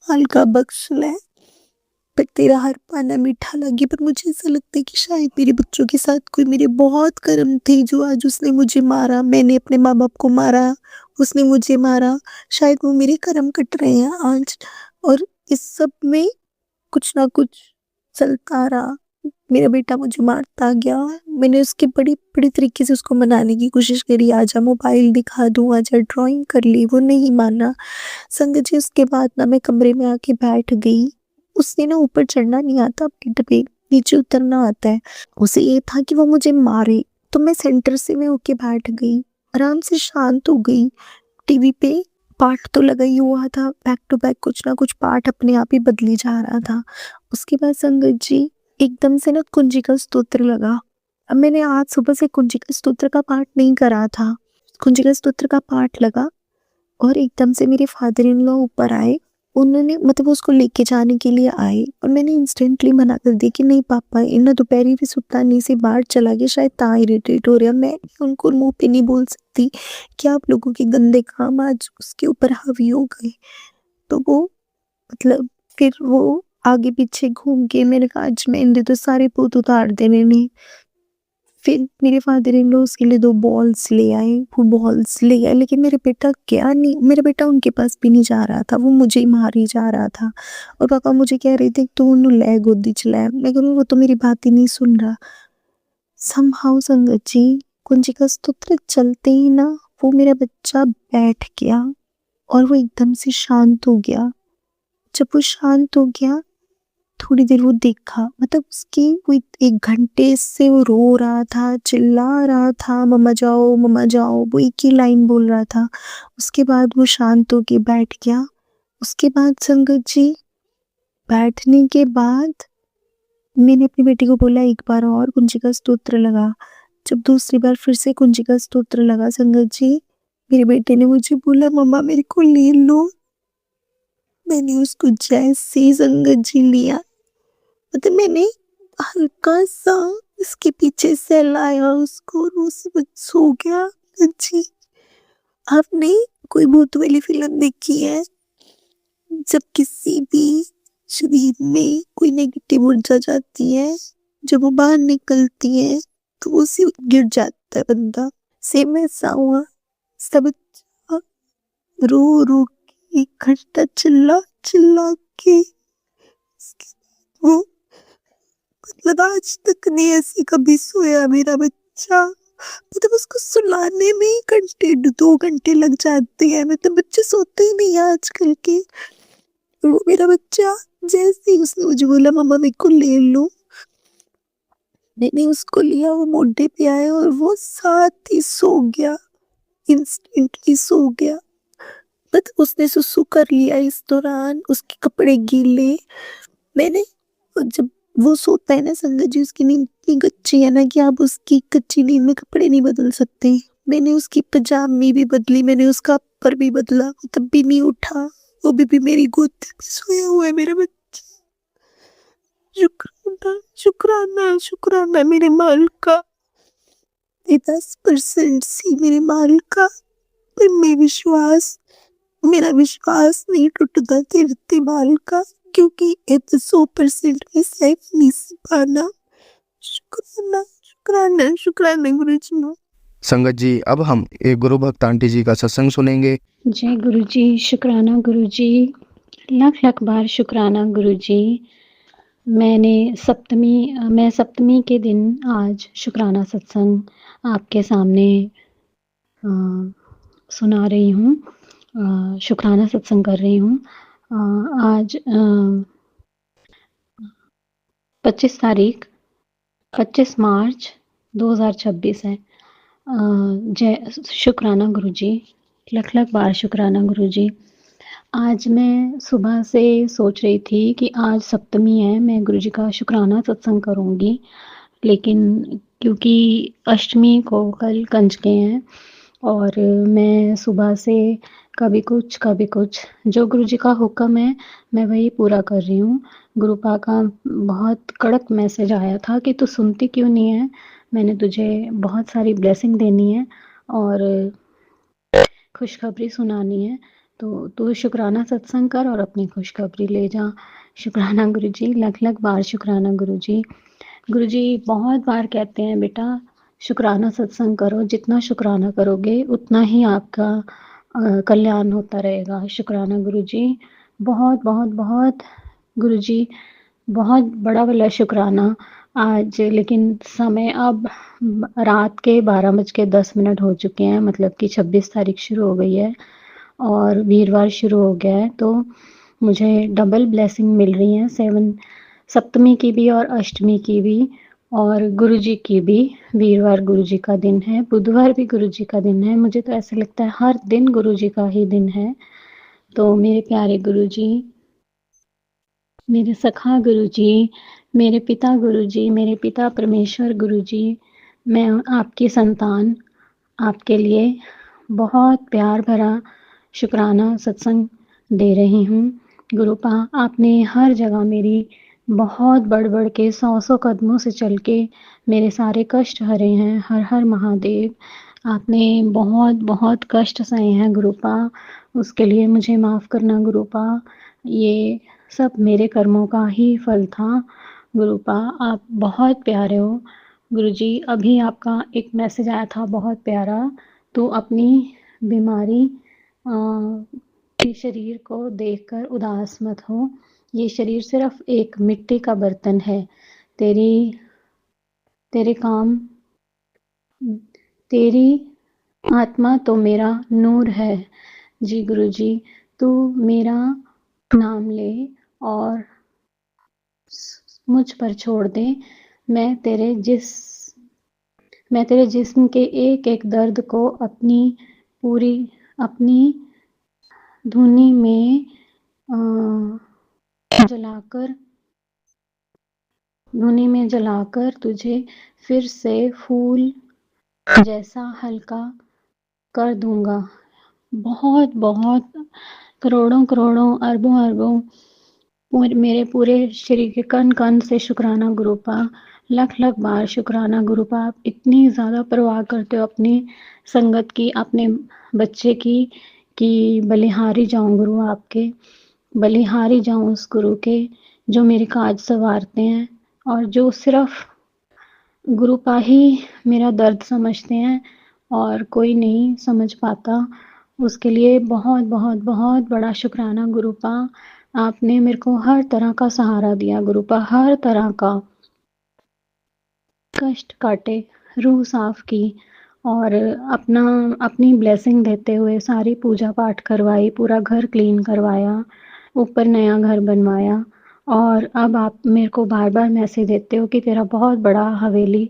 हल्का बख्श ले, पर तेरा हर पाना मीठा लगे। पर मुझे ऐसा लगता है कि शायद मेरे बच्चों के साथ कोई मेरे बहुत कर्म थे जो आज उसने मुझे मारा। मैंने अपने माँ बाप को मारा, उसने मुझे मारा, शायद वो मेरे कर्म कट रहे हैं आज। और इस सब में कुछ ना कुछ चलता रहा। मेरा बेटा मुझे मारता गया, मैंने उसके बड़ी बड़ी तरीके से उसको मनाने की कोशिश करी, आजा मोबाइल दिखा दूँ, आजा ड्राइंग कर ली, वो नहीं माना। संगत जी उसके बाद ना मैं कमरे में आके बैठ गई। उससे ना ऊपर चढ़ना नहीं आता, बेड पे नीचे उतरना आता है। उसे ये था कि वो मुझे मारे, तो मैं सेंटर से मैं होके बैठ गई, आराम से शांत हो गई। टीवी पे पाठ तो लगा ही हुआ था, बैक टू बैक कुछ ना कुछ पाठ अपने आप ही बदली जा रहा था। उसके बाद संगत जी एकदम से ना कुंजिका स्तोत्र लगा। अब मैंने आज सुबह से कुंजिका स्तोत्र का पाठ नहीं करा था, कुंजिका स्तोत्र का पाठ लगा और एकदम से मेरे फादर इन लॉ ऊपर आए। उन्होंने मतलब उसको लेके जाने के लिए आए और मैंने इंस्टेंटली मना कर दिया कि नहीं पापा इन्हें दोपहरी भी सुता नहीं से बाहर चला गया, शायद ता इरिटेट हो रहा। मैं उनको मुंह पे नहीं बोल सकती कि आप लोगों के गंदे काम आज उसके ऊपर हावी हो गए। तो वो मतलब फिर वो आगे पीछे घूम के मैंने कहा आज मैं इनके तो सारे पूत उतार देने ने। फिर मेरे फादर इन लॉ उसके लिए 2 बॉल्स ले आए, वो बॉल्स ले आए, लेकिन मेरे बेटा गया नहीं, मेरा बेटा उनके पास भी नहीं जा रहा था, वो मुझे ही मार ही जा रहा था। और पापा मुझे कह रहे थे तू उन्हें ले गोदी च ले, मैं कह रही वो तो मेरी बात ही नहीं सुन रहा। समहाउ संगत जी कुंजिका स्तोत्र चलते ही ना वो मेरा बच्चा बैठ गया और वो एकदम से शांत हो गया। जब वो शांत हो गया थोड़ी देर वो देखा, मतलब उसकी वो 1 घंटे से वो रो रहा था, चिल्ला रहा था, मम्मा जाओ, वो एक ही लाइन बोल रहा था। उसके बाद वो शांत होके बैठ गया। उसके बाद संगत जी बैठने के बाद मैंने अपनी बेटी को बोला एक बार और कुंजिका स्तोत्र लगा। जब दूसरी बार फिर से कुंजिका स्तोत्र लगा संगत जी, मेरे बेटे ने मुझे बोला मम्मा मेरे को ले लो। मैंने उसको जैसे ही संगत जी लिया, मतलब मैंने हल्का सा इसके पीछे से लाया उसको और वो सो गया। जी आपने कोई भूत वाली फिल्म देखी है? जब किसी भी शरीर में कोई नेगेटिव ऊर्जा जाती है, जब वो बाहर निकलती है तो वो उसी गिर जाता है बंदा। सेम ऐसा हुआ, सब रो रो के 1 घंटा चिल्ला चिल्ला के वो मतलब आज तक नहीं ऐसे कभी सोया मेरा बच्चा। मतलब उसको सुलाने में ही घंटे 2 घंटे लग जाते हैं, मतलब बच्चे सोते ही नहीं है आजकल के। वो मेरा बच्चा जैसे ही उसने मुझे बोला मम्मा मेरे को ले लो, मैंने उसको लिया, वो मोढे पे आया और वो साथ ही सो गया, इंस्टेंटली सो गया। बट उसने सुसु कर लिया इस दौरान, उसके कपड़े गीले। मैंने जब वो सोता है ना संगत जी उसकी नींद इतनी कच्ची है ना कि आप उसकी कच्ची नींद में कपड़े नहीं बदल सकते। मैंने उसकी पजामी भी बदली, मैंने उसका अपर भी बदला, वो तब भी नहीं उठा, वो भी मेरी गोद में सोया हुआ है मेरा बच्चा। शुक्राना शुक्राना शुक्राना मेरे माल का, 10% सी मेरे माल का, पर मैं विश्वास मेरा विश्वास नहीं टूटता तेरे ते बाल का, क्योंकि ये तो 100% है सेफ नहीं सिपाना। शुक्राना शुक्राना शुक्राना गुरु जी। संगत जी, अब हम एक गुरु भक्त आंटी जी का सत्संग सुनेंगे। जय गुरु जी, शुक्राना गुरु जी, लख लख बार शुक्राना गुरु जी। मैं सप्तमी के दिन आज शुक्राना सत्संग आपके सामने सुना रही हूँ, शुक्राना सत्संग कर रही हूँ। आज 25 मार्च 2026 है। जय शुक्राना गुरु जी, लख लख बार शुक्राना गुरु जी। आज मैं सुबह से सोच रही थी कि आज सप्तमी है, मैं गुरु जी का शुक्राना सत्संग करूँगी, लेकिन क्योंकि अष्टमी को कल कंजकें हैं और मैं सुबह से कभी कुछ जो गुरु जी का हुक्म है मैं वही पूरा कर रही हूँ। गुरुपा का बहुत कड़क मैसेज आया था कि तू सुनती क्यों नहीं है, मैंने तुझे बहुत सारी ब्लेसिंग देनी है और खुशखबरी सुनानी है, तो तू शुक्राना सत्संग कर और अपनी खुशखबरी ले जा। शुक्राना गुरु जी, लख लख बार शुक्राना गुरु जी। गुरु जी बहुत बार कहते हैं बेटा शुक्राना सत्संग करो, जितना शुक्राना करोगे उतना ही आपका कल्याण होता रहेगा। शुक्राना गुरु जी, बहुत बहुत बहुत गुरु जी, बहुत बड़ा वाला शुक्राना आज। लेकिन समय अब रात के 12:10 हो चुके हैं, मतलब कि 26 तारीख शुरू हो गई है और वीरवार शुरू हो गया है, तो मुझे डबल ब्लेसिंग मिल रही है, सप्तमी की भी और अष्टमी की भी और गुरु जी की भी। वीरवार गुरु जी का दिन है, बुधवार भी गुरु जी का दिन है। मुझे तो ऐसा लगता है हर दिन गुरु जी का ही दिन है। तो मेरे प्यारे गुरु जी, मेरे सखा गुरु जी, मेरे पिता परमेश्वर गुरु जी, मैं आपकी संतान आपके लिए बहुत प्यार भरा शुक्राना सत्संग दे रही हूँ। गुरुपा, आपने हर जगह मेरी बहुत बढ़ के 100 कदमों से चल के मेरे सारे कष्ट हरे हैं। हर हर महादेव, आपने बहुत बहुत कष्ट सहे हैं गुरुपा, उसके लिए मुझे माफ़ करना गुरुपा। ये सब मेरे कर्मों का ही फल था गुरुपा। आप बहुत प्यारे हो गुरुजी। अभी आपका एक मैसेज आया था बहुत प्यारा, तो अपनी बीमारी के शरीर को देखकर उदास मत हो, ये शरीर सिर्फ एक मिट्टी का बर्तन है। तेरे काम, तेरी आत्मा तो मेरा नूर है। जी गुरुजी, तू मेरा नाम ले और मुझ पर छोड़ दे। मैं तेरे जिस्म के एक एक दर्द को अपनी धुनी में जलाकर तुझे फिर से फूल जैसा हल्का कर दूंगा। बहुत बहुत करोड़ों करोड़ों अरबों अरबों मेरे पूरे शरीर के कण कण से शुक्राना गुरुपा, लख लख बार शुक्राना गुरुपा। आप इतनी ज़्यादा परवाह करते हो अपनी संगत की, अपने बच्चे की, कि बलिहारी जाऊं गुरु आपके, बलिहारी जाऊं उस गुरु के जो मेरे काज संवारते हैं और जो सिर्फ गुरुपा ही मेरा दर्द समझते हैं और कोई नहीं समझ पाता। उसके लिए बहुत बहुत बहुत बड़ा शुक्राना गुरुपा। आपने मेरे को हर तरह का सहारा दिया गुरुपा, हर तरह का कष्ट काटे, रूह साफ की और अपनी ब्लेसिंग देते हुए सारी पूजा पाठ करवाई, पूरा घर क्लीन करवाया, ऊपर नया घर बनवाया। और अब आप मेरे को बार बार मैसेज देते हो कि तेरा बहुत बड़ा हवेली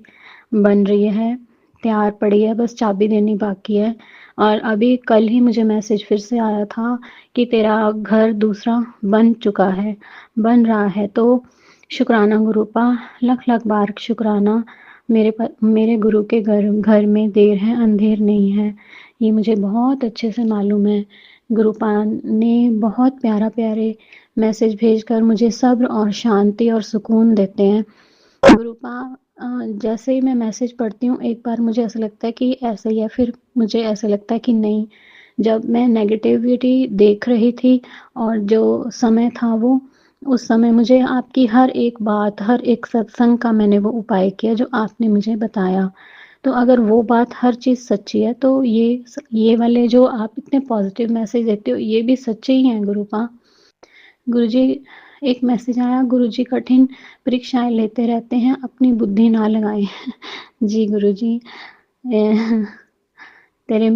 बन रही है, तैयार पड़ी है, बस चाबी देनी बाकी है। और अभी कल ही मुझे मैसेज फिर से आया था कि तेरा घर दूसरा बन चुका है, बन रहा है। तो शुक्राना गुरुपा, लख लख बार शुक्राना। मेरे गुरु के घर में देर है अंधेर नहीं है, ये मुझे बहुत अच्छे से मालूम है। गुरुपा ने बहुत प्यारे मैसेज भेजकर मुझे सब्र और शांति और सुकून देते हैं। गुरुपा, जैसे ही मैं मैसेज पढ़ती हूँ एक बार मुझे ऐसा लगता है कि ऐसा ही है, फिर मुझे ऐसा लगता है कि नहीं, जब मैं नेगेटिविटी देख रही थी और जो समय था वो, उस समय मुझे आपकी हर एक बात, हर एक सत्संग का मैंने वो उपाय किया जो आपने मुझे बताया। तो अगर वो बात हर चीज़ सच्ची है तो ये वाले जो आप इतने पॉज़िटिव मैसेज देते हो ये भी सच्चे ही हैं गुरुपा। गुरुजी, एक मैसेज आया, गुरुजी कठिन परीक्षाएँ लेते रहते हैं, अपनी बुद्धि ना लगाएँ। जी गुरुजी। तेरे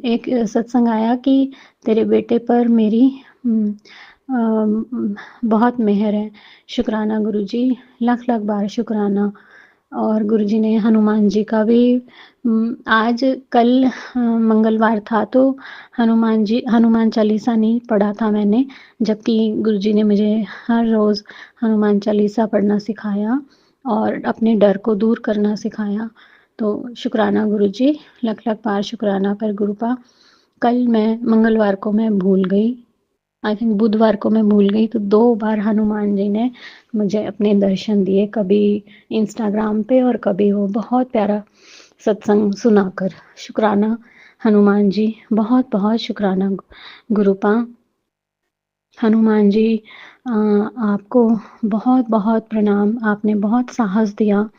एक सत्संग आया कि तेरे बेटे पर मेरी बहुत मेहर है। शुक्राना गुरुजी, लख-लख बार शुक्राना। और गुरुजी ने हनुमान जी का भी आज कल मंगलवार था तो हनुमान चालीसा नहीं पढ़ा था मैंने, जबकि गुरुजी ने मुझे हर रोज़ हनुमान चालीसा पढ़ना सिखाया और अपने डर को दूर करना सिखाया। तो शुक्राना गुरुजी, लख-लख बार शुक्राना। पर गुरुपा कल मंगलवार को मैं भूल गई, आई थिंक बुधवार को मैं भूल गई, तो 2 बार हनुमान जी ने मुझे अपने दर्शन दिए, कभी इंस्टाग्राम पे और कभी वो बहुत प्यारा सत्संग सुनाकर। शुक्राना हनुमान जी, बहुत-बहुत शुक्राना गुरुपा। हनुमान जी आपको बहुत-बहुत प्रणाम, आपने बहुत साहस दिया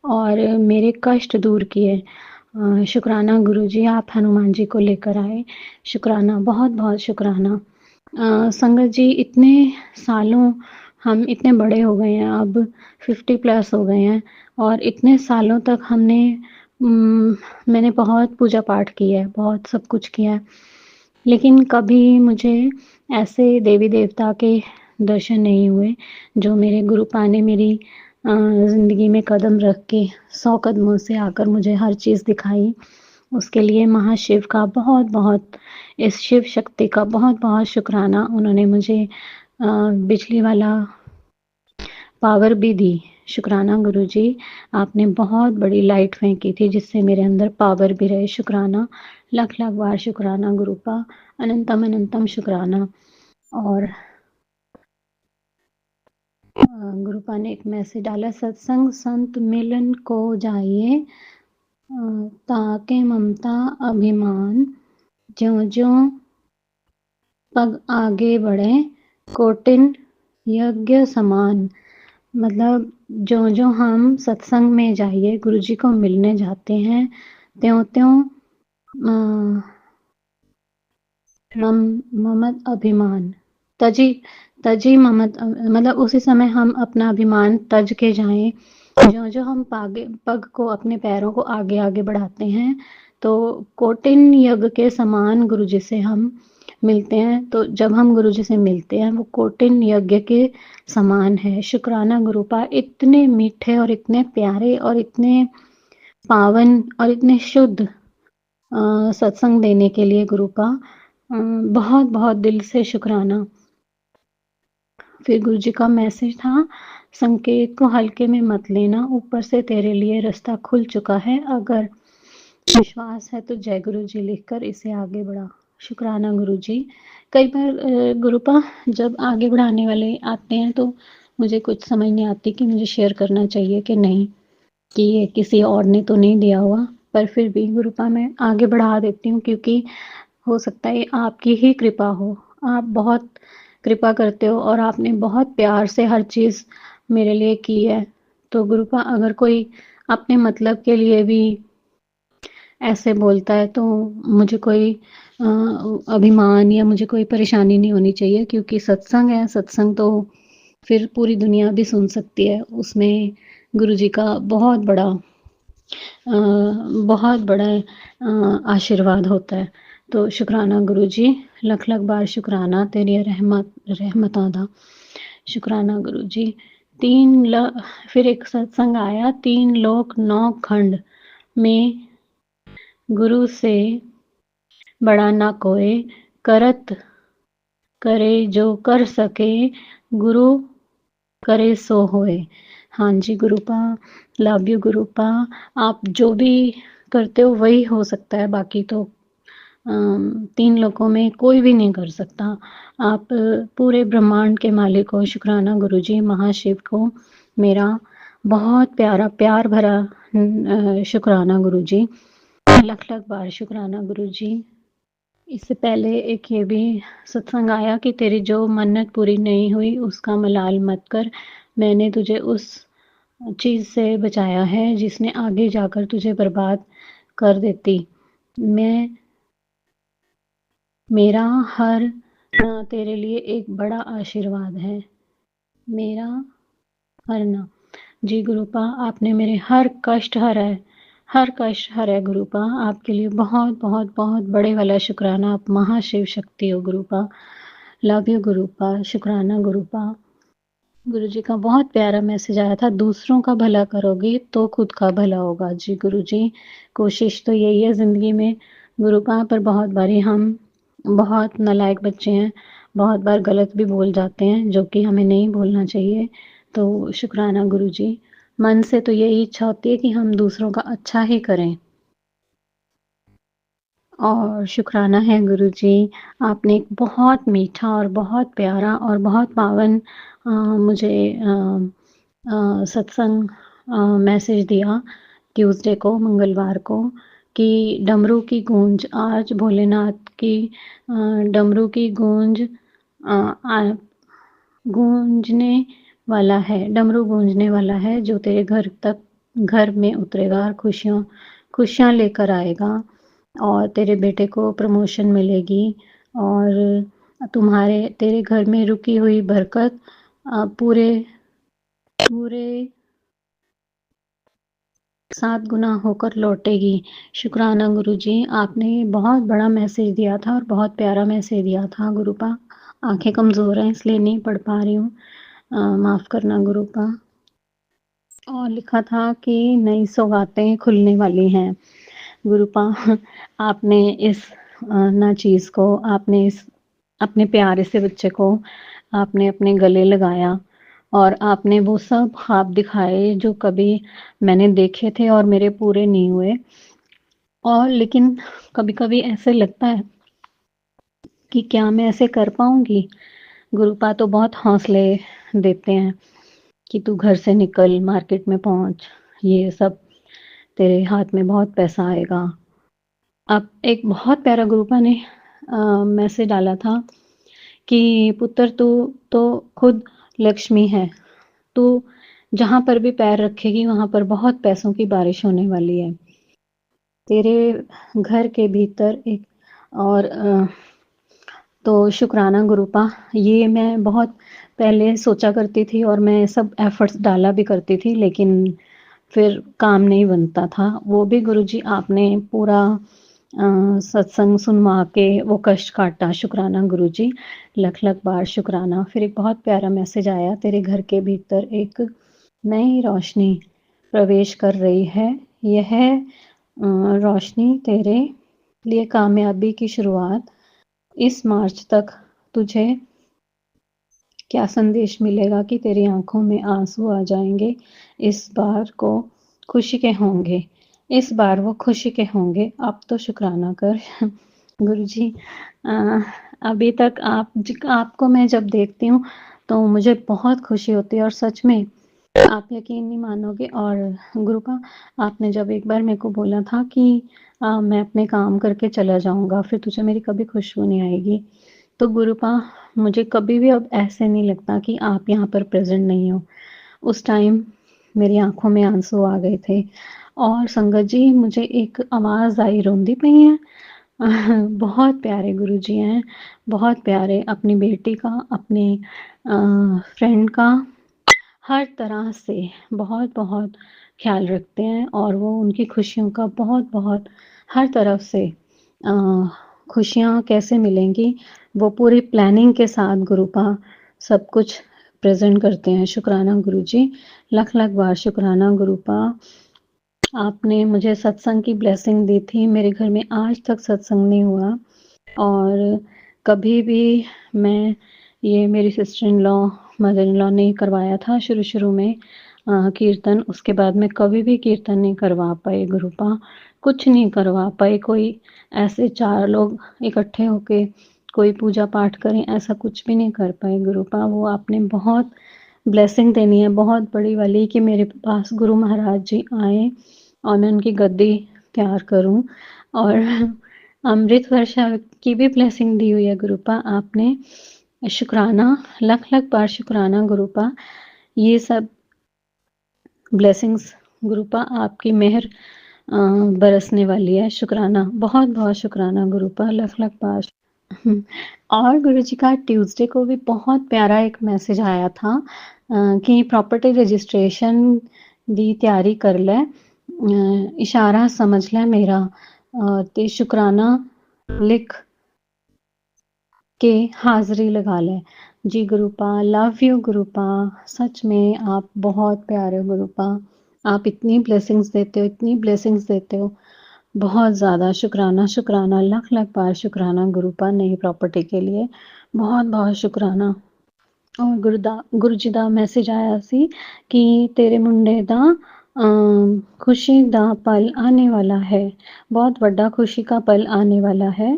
और मेरे कष्ट दूर किए। शुक्राना गुरुजी, आप हनुमान जी को लेकर आए। शुक्राना, बहुत-बहुत शुक्राना। संगत जी, इतने सालों हम इतने बड़े हो गए हैं, अब 50 प्लस हो गए हैं और इतने सालों तक मैंने बहुत पूजा पाठ की है, बहुत सब कुछ किया है, लेकिन कभी मुझे ऐसे देवी देवता के दर्शन नहीं हुए जो मेरे गुरुपा ने मेरी ज़िंदगी में कदम रख के 100 कदमों से आकर मुझे हर चीज़ दिखाई। उसके लिए महाशिव का बहुत-बहुत, इस शिव शक्ति का बहुत-बहुत शुक्राना। उन्होंने मुझे बिजली वाला पावर भी दी। शुक्राना गुरुजी, आपने बहुत बड़ी लाइट फेंकी थी जिससे मेरे अंदर पावर भी रहे। शुक्राना, लख-लख बार शुक्राना गुरुपा, अनंतम अनंतम शुक्राना। और गुरुपा ने एक मैसेज डाला, सत्संग संत मिलन को जाइए, ताके ममता अभिमान, ज्यों-ज्यों पग आगे बढ़े, कोटिन यज्ञ समान। मतलब ज्यों-ज्यों हम सत्संग में जाइए, गुरुजी को मिलने जाते हैं, त्यों-त्यों ममत अभिमान तजी ममत, मतलब उसी समय हम अपना अभिमान तज के जाएं। जो हम पग को, अपने पैरों को आगे आगे बढ़ाते हैं तो कोटिन यज्ञ के समान गुरुजी से हम मिलते हैं। तो जब हम गुरुजी से मिलते हैं वो कोटिन यज्ञ के समान है। शुक्राना गुरुपा, इतने मीठे और इतने प्यारे और इतने पावन और इतने शुद्ध सत्संग देने के लिए गुरुपा, बहुत बहुत दिल से शुक्राना। फिर गुरुजी का मैसेज था, संकेत को हल्के में मत लेना, ऊपर से तेरे लिए रास्ता खुल चुका है, अगर विश्वास है तो जय गुरुजी लिखकर इसे आगे बढ़ा। शुक्राना गुरुजी। कई बार गुरुपा जब आगे बढ़ाने वाले आते हैं तो मुझे कुछ समझ नहीं आती कि मुझे शेयर करना चाहिए कि नहीं, कि ये किसी और ने तो नहीं दिया हुआ, पर फिर भी गुरुपा मैं आगे बढ़ा देती हूँ क्योंकि हो सकता है आपकी ही कृपा हो। आप बहुत कृपा करते हो और आपने बहुत प्यार से हर चीज़ मेरे लिए की है। तो गुरुपा, अगर कोई अपने मतलब के लिए भी ऐसे बोलता है तो मुझे कोई अभिमान या मुझे कोई परेशानी नहीं होनी चाहिए, क्योंकि सत्संग है, सत्संग तो फिर पूरी दुनिया भी सुन सकती है। उसमें गुरुजी का बहुत बड़ा आशीर्वाद होता है। तो शुक्राना गुरुजी, लख लख बार शुक्राना, तेरी रहमतां दा। शुक्राना गुरुजी। फिर एक सत्संग आया, 3 लोक 9 खंड में गुरु से बड़ा ना कोई, करत करे जो कर सके, गुरु करे सो होए। हाँ जी गुरुपा, लव यू गुरुपा। आप जो भी करते हो वही हो सकता है, बाकी तो 3 लोकों में कोई भी नहीं कर सकता। आप पूरे ब्रह्मांड के मालिक हो। शुक्राना गुरुजी, महाशिव को मेरा बहुत प्यारा प्यार भरा शुक्राना गुरुजी, लख लख बार शुक्राना गुरुजी। इससे पहले एक ये भी सत्संग आया कि तेरी जो मन्नत पूरी नहीं हुई उसका मलाल मत कर, मैंने तुझे उस चीज़ से बचाया है जिसने आगे जाकर तुझे बर्बाद कर देती। मैं मेरा हर तेरे लिए एक बड़ा आशीर्वाद है। मेरा हरना। जी गुरुपा, आपने मेरे हर कष्ट हरा है, हर कष्ट हरा है गुरुपा। आपके लिए बहुत बहुत बहुत बड़े वाला शुक्राना। आप महाशिव शक्ति हो गुरुपा। Love you गुरुपा। शुक्राना गुरुपा। गुरुजी का बहुत प्यारा मैसेज आया था, दूसरों का भला करोगे तो खुद का भला होगा। जी गुरुजी, कोशिश तो यही है ज़िंदगी में गुरुपा, पर बहुत बारी हम बहुत नालायक बच्चे हैं, बहुत बार गलत भी बोल जाते हैं जो कि हमें नहीं बोलना चाहिए। तो शुक्राना गुरुजी। मन से तो यही इच्छा होती है कि हम दूसरों का अच्छा ही करें। और शुक्राना है गुरुजी, आपने एक बहुत मीठा और बहुत प्यारा और बहुत पावन मुझे सत्संग मैसेज दिया ट्यूसडे को, मंगलवार को, कि डमरू की गूंज आज भोलेनाथ की डमरू की गूंज गूंजने वाला है, डमरू गूंजने वाला है जो तेरे घर में उतरेगा और खुशियाँ लेकर आएगा और तेरे बेटे को प्रमोशन मिलेगी और तेरे घर में रुकी हुई बरकत पूरे 7 गुना होकर लौटेगी। शुक्राना गुरुजी, आपने बहुत बड़ा मैसेज दिया था और बहुत प्यारा मैसेज दिया था गुरुपा। आँखें कमज़ोर हैं इसलिए नहीं पढ़ पा रही हूँ, माफ़ करना गुरुपा। और लिखा था कि नई सौगातें खुलने वाली हैं। गुरुपा, आपने इस नाचीज़ को, आपने इस अपने प्यारे से बच्चे को आपने अपने गले लगाया और आपने वो सब ख्वाब दिखाए जो कभी मैंने देखे थे और मेरे पूरे नहीं हुए। और लेकिन कभी-कभी ऐसे लगता है कि क्या मैं ऐसे कर पाऊँगी? गुरुपा तो बहुत हौसले देते हैं कि तू घर से निकल, मार्केट में पहुँच, ये सब तेरे हाथ में बहुत पैसा आएगा। अब एक बहुत प्यारा गुरुपा ने मैसेज डाला था कि पुत्र तू तो खुद लक्ष्मी है, तू जहाँ पर भी पैर रखेगी वहाँ पर बहुत पैसों की बारिश होने वाली है। तेरे घर के भीतर एक और तो शुक्राना गुरुपा, ये मैं बहुत पहले सोचा करती थी और मैं सब एफ़र्ट्स डाला भी करती थी, लेकिन फिर काम नहीं बनता था। वो भी गुरुजी आपने पूरा सत्संग सुनवा के वो कष्ट काटा। शुक्राना गुरुजी, लख-लख बार शुक्राना। फिर एक बहुत प्यारा मैसेज आया, तेरे घर के भीतर एक नई रोशनी प्रवेश कर रही है। यह रोशनी तेरे लिए कामयाबी की शुरुआत। इस मार्च तक तुझे क्या संदेश मिलेगा कि तेरी आँखों में आँसू आ जाएँगे। इस बार को खुशी के होंगे, इस बार वो खुशी के होंगे। अब तो शुक्राना कर। गुरुजी, अभी तक आपको मैं जब देखती हूँ तो मुझे बहुत खुशी होती है और सच में आप यकीन नहीं मानोगे। और गुरुपा, आपने जब एक बार मेरे को बोला था कि मैं अपने काम करके चला जाऊँगा, फिर तुझे मेरी कभी खुशबू नहीं आएगी। तो गुरुपा, मुझे कभी भी अब ऐसे नहीं लगता कि आप यहाँ पर प्रेज़ेंट नहीं हो। उस टाइम मेरी आँखों में आंसू आ गए थे। और संगत जी, मुझे एक आवाज़ आई, रोंदी पई हैं। बहुत प्यारे गुरुजी हैं, बहुत प्यारे। अपनी बेटी का, अपने फ्रेंड का हर तरह से बहुत-बहुत ख़्याल रखते हैं और वो उनकी खुशियों का बहुत-बहुत हर तरफ से खुशियाँ कैसे मिलेंगी, वो पूरी प्लानिंग के साथ गुरुपा सब कुछ प्रेज़ेंट करते हैं। शुक्राना गुरुजी, लख-लख बार शुक्राना गुरुपा। आपने मुझे सत्संग की ब्लेसिंग दी थी। मेरे घर में आज तक सत्संग नहीं हुआ और कभी भी मैं ये मेरी sister in law, mother in law ने करवाया था शुरू-शुरू में कीर्तन। उसके बाद में कभी भी कीर्तन नहीं करवा पाए गुरुपा, कुछ नहीं करवा पाए। कोई ऐसे 4 लोग इकट्ठे होके कोई पूजा पाठ करें, ऐसा कुछ भी नहीं कर पाए गुरुपा। वो आपने बहुत ब्लेसिंग देनी है, बहुत बड़ी वाली, कि मेरे पास गुरु महाराज जी आएँ और मैं उनकी गद्दी तैयार करूँ और अमृत वर्षा की भी ब्लेसिंग दी हुई है गुरुपा आपने। शुक्राना, लख लख बार शुक्राना गुरुपा। ये सब ब्लेसिंग्स गुरुपा आपकी मेहर बरसने वाली है। शुक्राना, बहुत बहुत शुक्राना गुरुपा, लख लख बार। हम्म, और गुरुजी का ट्यूसडे को भी बहुत प्यारा एक मैसेज आया था कि प्रॉपर्टी रजिस्ट्रेशन दी तैयारी कर ले, इशारा समझ ले मेरा, ते शुक्राना लिख के हाजिरी लगा ले। जी गुरुपा, लव यू गुरुपा, सच में आप बहुत प्यारे हो गुरुपा। आप इतनी ब्लेसिंग्स देते हो, इतनी ब्लेसिंग्स देते हो, बहुत ज़्यादा शुक्राना, शुक्राना, लख लख बार शुक्राना गुरुपा नई प्रॉपर्टी के लिए। बहुत बहुत शुक्राना। और गुरु जी ਦਾ ਮੈਸੇਜ ਆਇਆ ਸੀ ਕਿ ਤੇਰੇ ਮੁੰਡੇ ਦਾ खुशी ਦਾ पल आने वाला है, बहुत ਵੱਡਾ खुशी का पल आने वाला है,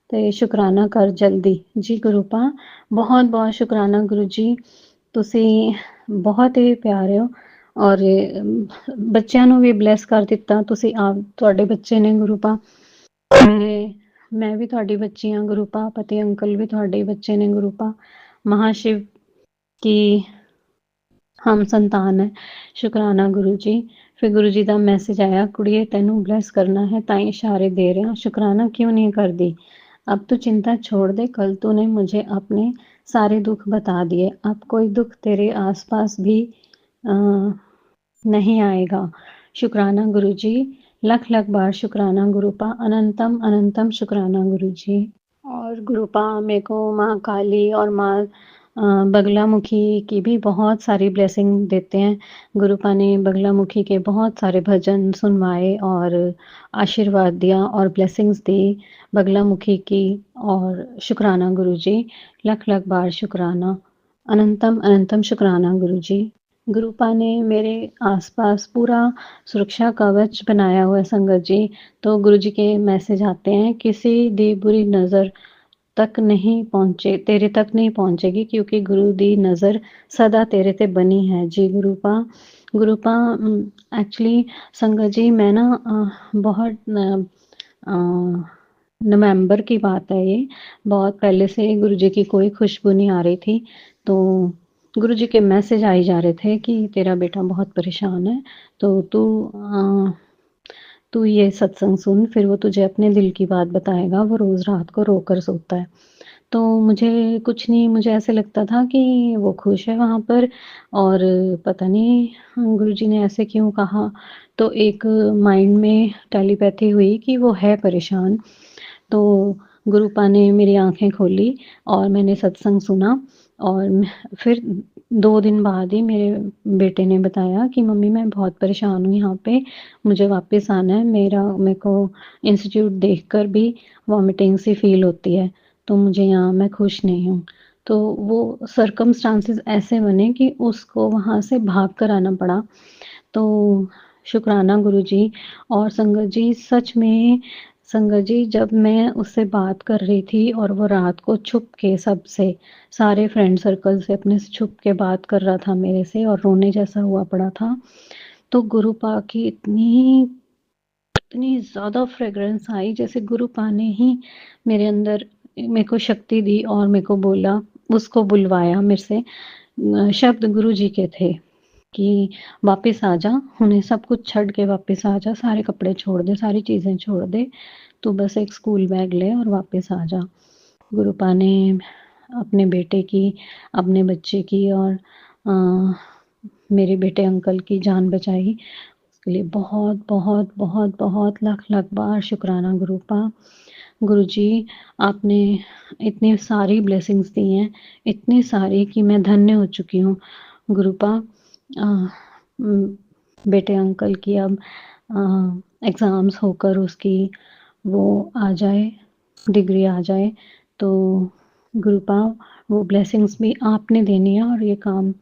ਤੇ ਸ਼ੁਕਰਾਨਾ ਕਰ ਜਲਦੀ। ਜੀ ਗੁਰੂਪਾ, ਬਹੁਤ ਬਹੁਤ ਸ਼ੁਕਰਾਨਾ ਗੁਰੂ ਜੀ, ਤੁਸੀਂ ਬਹੁਤ ਹੀ ਪਿਆਰੇ ਹੋ ਔਰ ਬੱਚਿਆਂ ਨੂੰ ਵੀ ਬਲੈਸ ਕਰ ਦਿੱਤਾ ਤੁਸੀਂ, ਆਪ ਤੁਹਾਡੇ ਬੱਚੇ ਨੇ ਗੁਰੂਪਾ ਮੇਰੇ, ਮੈਂ ਵੀ ਤੁਹਾਡੀ ਬੱਚੀ ਹਾਂ ਗੁਰੂਪਾ, ਪਤੀ ਅੰਕਲ ਵੀ ਤੁਹਾਡੇ ਬੱਚੇ ਨੇ ਗੁਰੂਪਾ, महाशिव की हम संतान है। शुकराना गुरु जी। फिर गुरु जी का मैसेज आया, कुड़िए तेनू ब्लैस करना है ताई इशारे दे रहे हो, शुकराना क्यों नहीं कर दी, अब तो चिंता छोड़ दे, कल तूने मुझे अपने सारे दुख बता दिए, अब कोई दुख तेरे आसपास भी नहीं आएगा। शुकराना गुरु जी, लख लख बार शुकराना गुरुपा, अनंतम अनंतम शुकराना गुरु जी। और गुरुपा मेरे को माँ काली और माँ बगलामुखी की भी बहुत सारी ब्लेसिंग देते हैं। गुरुपा ने बगलामुखी के बहुत सारे भजन सुनवाए और आशीर्वाद दिया और ब्लेसिंग्स दी बगलामुखी की, और शुक्राना गुरु जी, लख लख बार शुक्राना, अनंतम अनंतम शुक्राना गुरु जी। गुरुपा ने मेरे आसपास पूरा सुरक्षा कवच बनाया हुआ है संगत जी। तो गुरु जी के मैसेज आते हैं, किसी दी बुरी नज़र तक नहीं पहुंचे, तेरे तक नहीं पहुंचेगी, क्योंकि गुरु दी नज़र सदा तेरे ते बनी है। जी गुरुपा, गुरुपा एक्चुअली संगत जी मैं ना बहुत नवंबर की बात है ये, बहुत पहले से गुरु जी की कोई खुशबू नहीं आ रही थी, तो गुरु जी के मैसेज आए जा रहे थे कि तेरा बेटा बहुत परेशान है, तो तू ये सत्संग सुन, फिर वो तुझे अपने दिल की बात बताएगा, वो रोज़ रात को रोकर सोता है। तो मुझे कुछ नहीं, मुझे ऐसे लगता था कि वो खुश है वहाँ पर, और पता नहीं गुरुजी ने ऐसे क्यों कहा, तो एक माइंड में टेलीपैथी हुई कि वो है परेशान। तो गुरुपा ने मेरी आँखें खोली और मैंने सत्संग सुना, और फिर 2 दिन बाद ही मेरे बेटे ने बताया कि मम्मी मैं बहुत परेशान हूँ यहाँ पे, मुझे वापस आना है, मेरे को इंस्टीट्यूट देखकर भी वॉमिटिंग सी फ़ील होती है, तो मुझे यहाँ, मैं खुश नहीं हूँ। तो वो सर्कमस्टांसेस ऐसे बने कि उसको वहाँ से भाग कर आना पड़ा। तो शुक्राना गुरुजी। और संगत जी, सच में संगत जी, जब मैं उससे बात कर रही थी और वो रात को छुप के सबसे, सारे फ्रेंड सर्कल से अपने से छुप के बात कर रहा था मेरे से, और रोने जैसा हुआ पड़ा था, तो गुरुपा की इतनी ज़्यादा फ्रेग्रेंस आई, जैसे गुरुपा ने ही मेरे अंदर मेरे को शक्ति दी और मेरे को बोला, उसको बुलवाया मेरे से। शब्द गुरु जी के थे कि वापस आ जा, उन्हें सब कुछ छड़ के वापस आ जा, सारे कपड़े छोड़ दे, सारी चीज़ें छोड़ दे, तू बस एक स्कूल बैग ले और वापस आ जा। गुरुपा ने अपने बेटे की, अपने बच्चे की और मेरे बेटे अंकल की जान बचाई, उसके लिए बहुत बहुत बहुत बहुत लख लख बार शुक्राना गुरुपा। गुरुजी, आपने इतनी सारी ब्लेसिंग्स दी हैं, इतनी सारी कि मैं धन्य हो चुकी हूँ गुरुपा। बेटे अंकल की अब एग्ज़ाम्स होकर उसकी वो आ जाए, डिग्री आ जाए, तो गुरुपा वो ब्लेसिंग्स भी आपने देनी है और ये काम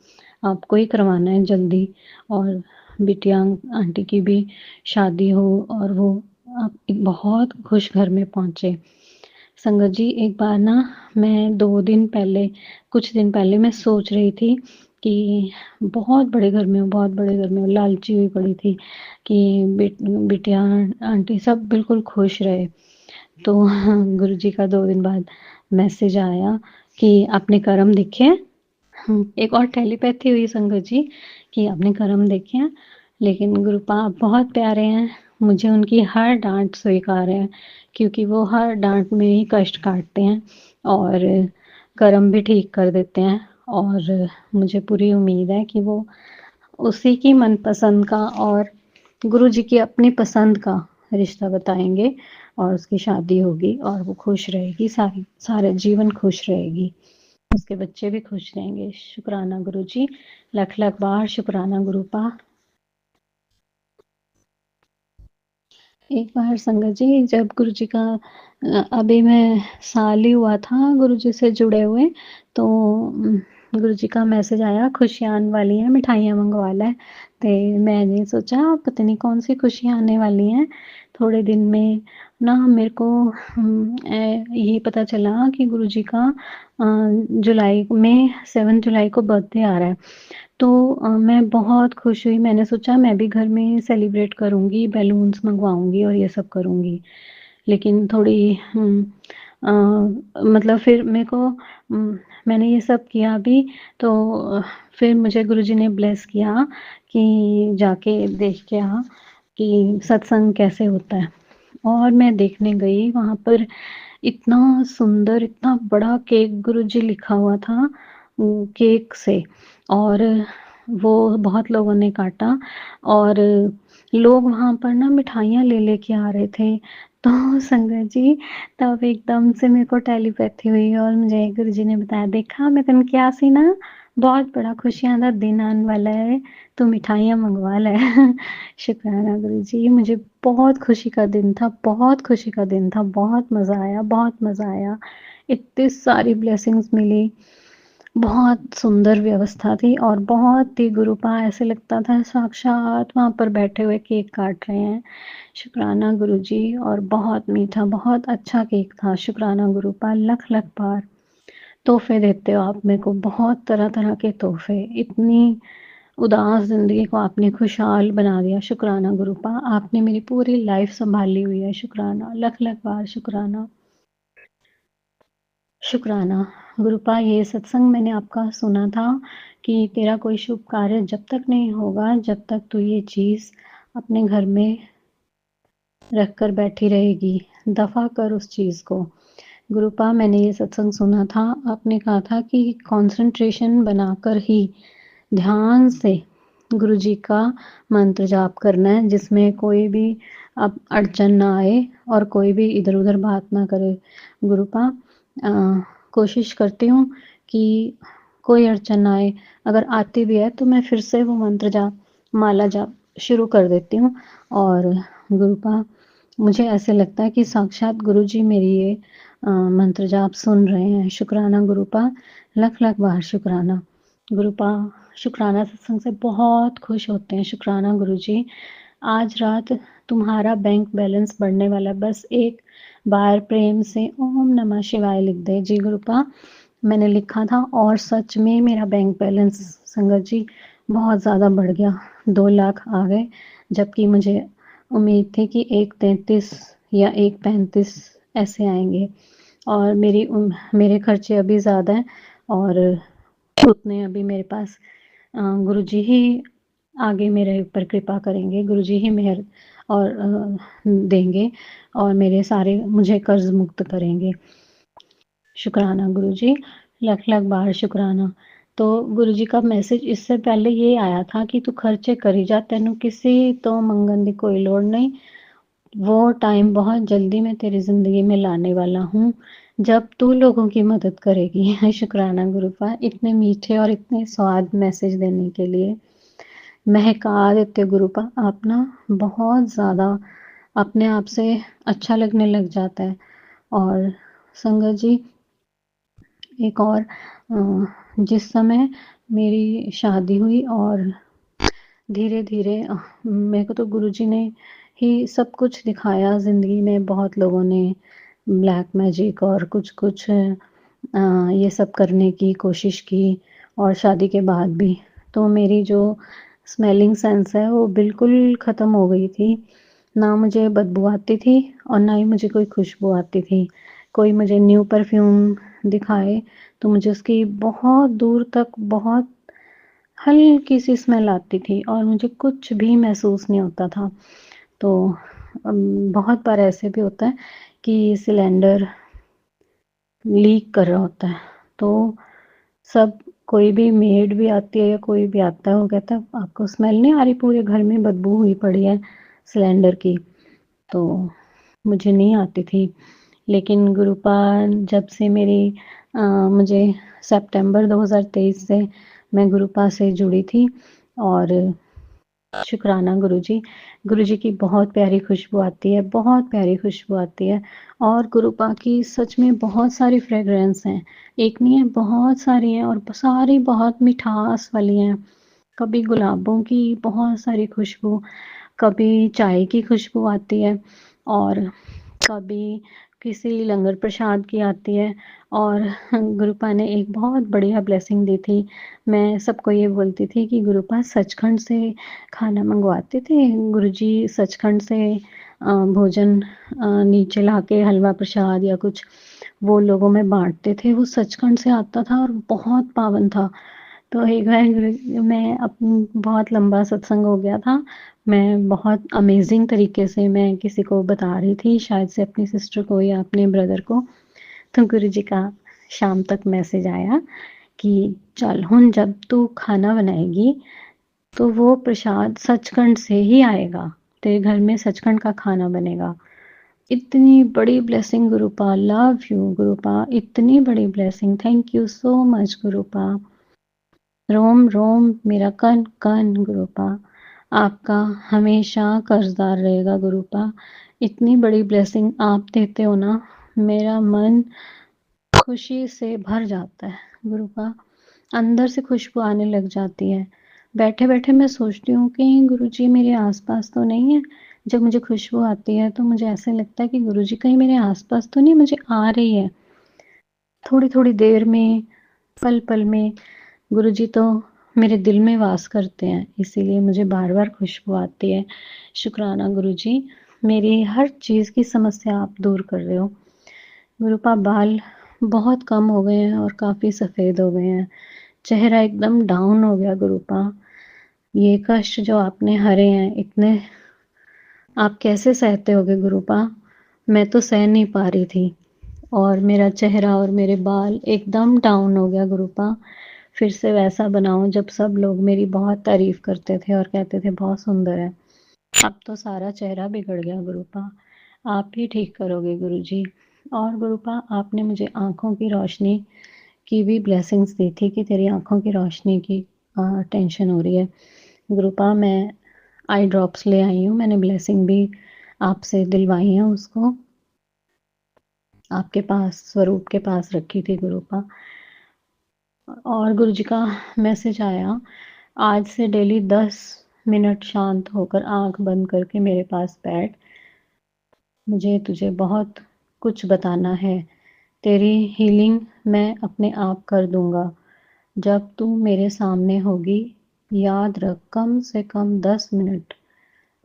आपको ही करवाना है जल्दी, और बिटिया आंटी की भी शादी हो और वो आप एक बहुत खुश घर में पहुँचे। संगत जी, एक बार ना मैं 2 दिन पहले, कुछ दिन पहले मैं सोच रही थी कि बहुत बड़े घर में हूँ, बहुत बड़े घर में हूँ, लालची हुई पड़ी थी कि बिटिया आंटी सब बिल्कुल खुश रहे। तो गुरुजी का 2 दिन बाद मैसेज आया कि आपने कर्म देखे हैं। एक और टेलीपैथी हुई संगत जी कि आपने कर्म देखे हैं, लेकिन गुरुपा आप बहुत प्यारे हैं, मुझे उनकी हर डाँट स्वीकार है, क्योंकि वो हर डाँट में ही कष्ट काटते हैं और कर्म भी ठीक कर देते हैं और मुझे पूरी उम्मीद है कि वो उसी की मनपसंद का और गुरुजी की अपनी पसंद का रिश्ता बताएँगे और उसकी शादी होगी और वो खुश रहेगी, सारे जीवन खुश रहेगी। उसके बच्चे भी खुश रहेंगे। शुक्राना गुरुजी, लख-लख बार शुक्राना गुरुपा। एक बार संगत जी जब गुरुजी का अभी मैं साल ही हुआ था गुरुजी से जुड़े हुए, तो गुरुजी का मैसेज आया खुशियाँ आने वाली हैं, मिठाइयाँ मंगवा लै। ते मैंने सोचा पता नहीं कौन-सी खुशियाँ आने वाली हैं। थोड़े दिन में ना मेरे को ये पता चला कि गुरुजी का जुलाई में 7 जुलाई को बर्थडे आ रहा है। तो मैं बहुत खुश हुई, मैंने सोचा मैं भी घर में सेलिब्रेट करूँगी, बैलून्स मँगवाऊँगी और ये सब करूँगी। लेकिन थोड़ी मतलब फिर मेरे को मैंने ये सब किया भी, तो फिर मुझे गुरुजी ने ब्लेस किया कि जाके देख के आ कि सत्संग कैसे होता है। और मैं देखने गई, वहाँ पर इतना सुंदर, इतना बड़ा केक गुरुजी लिखा हुआ था केक से, और वो बहुत लोगों ने काटा और लोग वहाँ पर ना मिठाइयाँ ले के आ रहे थे। तो संगत जी तब एकदम से मेरे को टेलीपैथी हुई और मुझे गुरुजी ने बताया, देखा मैं तैਨੂੰ किहा सी ना बहुत बड़ा खुशियां दा दिन आने वाला है, तू मिठाइयाँ मंगवा ले। शुक्राना गुरुजी, मुझे बहुत खुशी का दिन था, बहुत खुशी का दिन था, बहुत मज़ा आया, बहुत मज़ा आया। इतनी सारी ब्लेसिंग्स मिली, बहुत सुंदर व्यवस्था थी और बहुत ही गुरुपा ऐसे लगता था साक्षात वहाँ पर बैठे हुए केक काट रहे हैं। शुक्राना गुरुजी, और बहुत मीठा, बहुत अच्छा केक था। शुक्राना गुरुपा, लख-लख बार। तोहफ़े देते हो आप मेरे को, बहुत तरह-तरह के तोहफ़े। इतनी उदास ज़िंदगी को आपने खुशहाल बना दिया। शुक्राना गुरुपा, आपने मेरी पूरी लाइफ़ सँभाली हुई है। शुक्राना, लख-लख बार शुक्राना। शुक्राना गुरुपा, ये सत्संग मैंने आपका सुना था कि तेरा कोई शुभ कार्य जब तक नहीं होगा, जब तक तू ये चीज़ अपने घर में रख कर बैठी रहेगी, दफ़ा कर उस चीज़ को। गुरुपा, मैंने ये सत्संग सुना था, आपने कहा था कि कंसंट्रेशन बनाकर ही ध्यान से गुरुजी का मंत्र जाप करना है, जिसमें कोई भी अब अड़चन ना आए और कोई भी इधर-उधर बात ना करे। गुरुपा, कोशिश करती हूँ कि कोई अड़चन ना आए, अगर आती भी है तो मैं फिर से वो मंत्र जाप, माला जाप शुरू कर देती हूँ। और गुरुपा, मुझे ऐसे लगता है कि साक्षात गुरुजी मेरी ये मंत्र जाप सुन रहे हैं। शुक्राना गुरुपा, लख-लख बार शुक्राना। गुरुपा, शुक्राना सत्संग से बहुत खुश होते हैं। शुक्राना गुरुजी, आज रात तुम्हारा बैंक बैलेंस बढ़ने वाला है, बस एक बार प्रेम से ओम नमः शिवाय लिख दे। जी गुरुपा, मैंने लिखा था और सच में मेरा बैंक बैलेंस संगत जी बहुत ज़्यादा बढ़ गया, 2 लाख आ गए, जबकि मुझे उम्मीद थी कि 1.33 या 1.35 ऐसे आएँगे। और मेरे खर्चे अभी ज़्यादा हैं और उतने अभी मेरे पास गुरुजी ही आगे मेरे ऊपर कृपा करेंगे, गुरुजी ही मेहर और देंगे और मेरे सारे मुझे कर्ज़ मुक्त करेंगे। शुक्राना गुरुजी, लख-लख बार शुक्राना। तो गुरुजी का मैसेज इससे पहले ये आया था कि तू खर्चे करी जा, तैनू किसी तो मंगन दी कोई लोड़ नहीं। वो टाइम बहुत जल्दी मैं तेरी ज़िंदगी में लाने वाला हूँ, जब तू लोगों की मदद करेगी। शुक्राना गुरुपा, इतने मीठे और इतने स्वाद मैसेज देने के लिए। महका देते गुरुपा, आप ना बहुत ज़्यादा अपने आप से अच्छा लगने लग जाता है। और संगत जी, एक और जिस समय मेरी शादी हुई और धीरे-धीरे मेरे को तो गुरुजी ने ही सब कुछ दिखाया ज़िंदगी में, बहुत लोगों ने ब्लैक मैजिक और कुछ-कुछ ये सब करने की कोशिश की और शादी के बाद भी। तो मेरी जो स्मेलिंग सेंस है वो बिल्कुल ख़त्म हो गई थी। ना मुझे बदबू आती थी और ना ही मुझे कोई खुशबू आती थी। कोई मुझे न्यू परफ्यूम दिखाए तो मुझे उसकी बहुत दूर तक बहुत हल्की-सी स्मेल आती थी और मुझे कुछ भी महसूस नहीं होता था। तो बहुत बार ऐसे भी होता है कि सिलेंडर लीक कर रहा होता है, तो सब कोई भी मेड भी आती है या कोई भी आता है, वो कहता है आपको स्मेल नहीं आ रही, पूरे घर में बदबू हुई पड़ी है सिलेंडर की। तो मुझे नहीं आती थी। लेकिन गुरुपा जब से मुझे सितंबर 2023 से मैं गुरुपा से जुड़ी थी और शुक्राना गुरुजी की बहुत प्यारी खुशबू आती है, बहुत प्यारी खुशबू आती है और गुरुपा की सच में बहुत सारी फ्रेग्रेंस हैं। एक नहीं है, बहुत सारी हैं और सारी बहुत मिठास वाली हैं। कभी गुलाबों की बहुत सारी खुशबू, कभी चाय की खुशबू आती है और कभी किसी लंगर प्रसाद की आती है और गुरुपा ने एक बहुत बढ़िया ब्लेसिंग दी थी। मैं सबको ये बोलती थी कि गुरुपा सचखंड से खाना मंगवाते थे, गुरुजी सचखंड से भोजन नीचे लाके हलवा प्रसाद या कुछ वो लोगों में बाँटते थे, वो सचखंड से आता था और बहुत पावन था। तो एक बार बहुत लंबा सत्संग हो गया था। मैं बहुत अमेज़िंग तरीके से मैं किसी को बता रही थी, शायद से अपनी सिस्टर को या अपने ब्रदर को, तो गुरुजी का शाम तक मैसेज आया कि चल हुण जब तू खाना बनाएगी तो वो प्रसाद सचखंड से ही आएगा, तेरे घर में सचखंड का खाना बनेगा। इतनी बड़ी ब्लेसिंग गुरुपा, लव यू गुरुपा, इतनी बड़ी blessing, thank you so much गुरुपा। रोम रोम मेरा कण कण गुरुपा, आपका हमेशा कर्जदार रहेगा गुरुपा। इतनी बड़ी ब्लेसिंग आप देते हो ना, मेरा मन खुशी से भर जाता है गुरुपा, अंदर से खुशबू आने लग जाती है। बैठे-बैठे मैं सोचती हूँ कि गुरुजी मेरे आस-पास तो नहीं है। जब मुझे खुशबू आती है तो मुझे ऐसे लगता है कि गुरुजी कहीं मेरे आस-पास तो नहीं मुझे आ रही है। थोड़ी-थोड़ी देर में, पल-पल में गुरुजी तो मेरे दिल में वास करते हैं, इसीलिए मुझे बार-बार खुशबू आती है। शुक्राना गुरुजी, मेरी हर चीज़ की समस्या आप दूर कर रहे हो। गुरुपा बाल बहुत कम हो गए हैं और काफ़ी सफ़ेद हो गए हैं। चेहरा एकदम डाउन हो गया गुरुपा। ये कष्ट जो आपने हरे हैं इतने, आप कैसे सहते होगे गुरुपा? मैं तो सह नहीं पा रही थी और मेरा चेहरा और मेरे बाल एकदम डाउन हो गया गुरुपा। फिर से वैसा बनाओ जब सब लोग मेरी बहुत तारीफ़ करते थे और कहते थे बहुत सुंदर है। अब तो सारा चेहरा बिगड़ गया गुरुपा। आप ही ठीक करोगे गुरुजी। और गुरुपा आपने मुझे आँखों की रोशनी की भी ब्लेसिंग्स दी थी कि तेरी आँखों की रोशनी की टेंशन हो रही है। गुरुपा मैं आई ड्रॉप्स ले आई हूँ, मैंने ब्लेसिंग भी आपसे दिलवाई है उसको, आपके पास स्वरूप के पास रखी थी गुरुपा। और गुरुजी का मैसेज आया, आज से डेली 10 मिनट शांत होकर आँख बंद करके मेरे पास बैठ, मुझे तुझे बहुत कुछ बताना है। तेरी हीलिंग मैं अपने आप कर दूँगा। जब तू मेरे सामने होगी, याद रख कम से कम 10 मिनट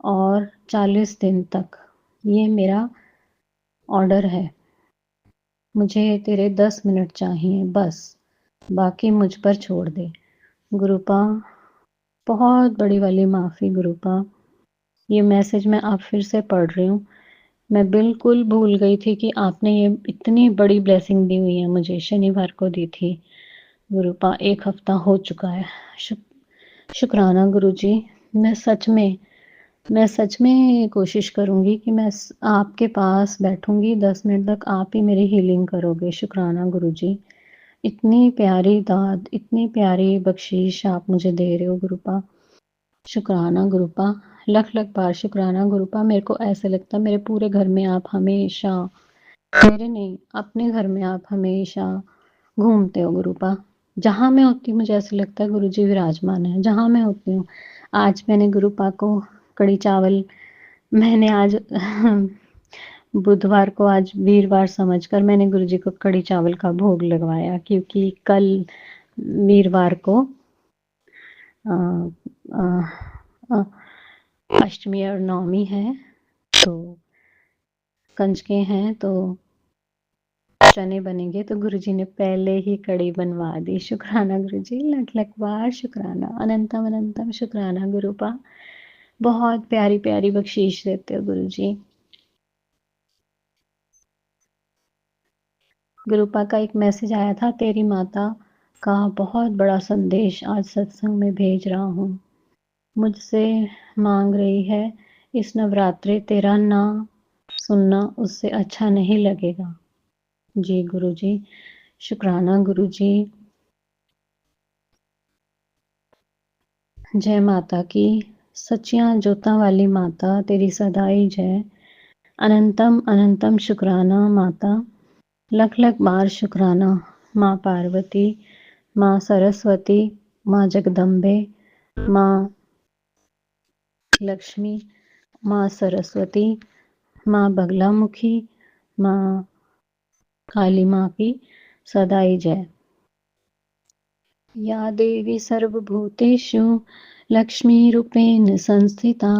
और 40 दिन तक, ये मेरा ऑर्डर है। मुझे तेरे 10 मिनट चाहिए बस, बाकी मुझ पर छोड़ दे। गुरुपा बहुत बड़ी वाली माफ़ी गुरुपा। ये मैसेज मैं अब फिर से पढ़ रही हूँ। मैं बिल्कुल भूल गई थी कि आपने ये इतनी बड़ी ब्लेसिंग दी हुई है मुझे, शनिवार को दी थी। गुरुपा 1 हफ्ता हो चुका है। शुक्राना गुरुजी, मैं सच में कोशिश करूँगी कि मैं आपके पास बैठूँगी 10 मिनट तक, आप ही मेरी हीलिंग करोगे। शुक्राना गुरुजी। इतनी प्यारी दाद, इतनी प्यारी बख्शीश आप मुझे दे रहे हो गुरुपा। शुक्राना गुरुपा, लख-लख बार शुक्राना गुरुपा। मेरे को ऐसे लगता है मेरे पूरे घर में आप हमेशा, मेरे नहीं, अपने घर में आप हमेशा घूमते हो गुरुपा। जहाँ मैं होती हूँ मुझे ऐसा लगता है गुरुजी विराजमान है, जहाँ मैं होती हूँ। आज मैंने गुरुपा को कढ़ी चावल, मैंने आज बुधवार को, आज वीरवार समझकर मैंने गुरुजी को कढ़ी चावल का भोग लगवाया, क्योंकि कल वीरवार को अ, अ, अ, अष्टमी और नवमी है, तो कंजके हैं तो चने बनेंगे, तो गुरुजी ने पहले ही कड़ी बनवा दी। शुक्राना गुरुजी, लख लख बार शुक्राना, अनंतम अनंतम शुक्राना गुरुपा। बहुत प्यारी प्यारी बख्शीश देते हो गुरुजी। गुरुपा का एक मैसेज आया था, तेरी माता का बहुत बड़ा संदेश आज सत्संग में भेज रहा हूँ। मुझसे मांग रही है इस नवरात्रे तेरा नाम सुनना उससे अच्छा नहीं लगेगा। जी गुरुजी, शुक्राना गुरुजी। जय माता की, सच्चियां जोतां वाली माता तेरी सदाई जय। अनंतम अनंतम शुक्राना माता, लख लख बार शुक्राना। माँ पार्वती, माँ सरस्वती, माँ जगदम्बे, माँ लक्ष्मी, माँ सरस्वती, माँ बगलामुखी, माँ काली माँ की सदाई जय। या देवी सर्वभूतेषु लक्ष्मीरूपेण संस्थिता,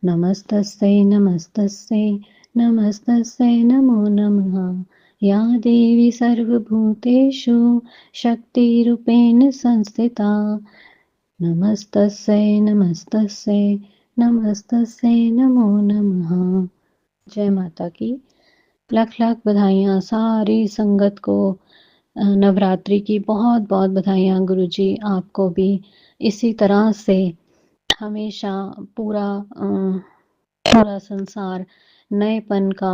नमस्तस्यै नमस्तस्यै नमस्तस्यै नमो नमः। या देवी सर्वभूतेषु शक्तिरूपेण संस्थिता, नमस्तस्यै नमस्तस्यै नमस्तस्यै नमो नमः। जय माता की, लाख लाख बधाइयाँ सारी संगत को। नवरात्रि की बहुत बहुत बधाइयाँ गुरुजी, आपको भी इसी तरह से हमेशा पूरा संसार नएपन का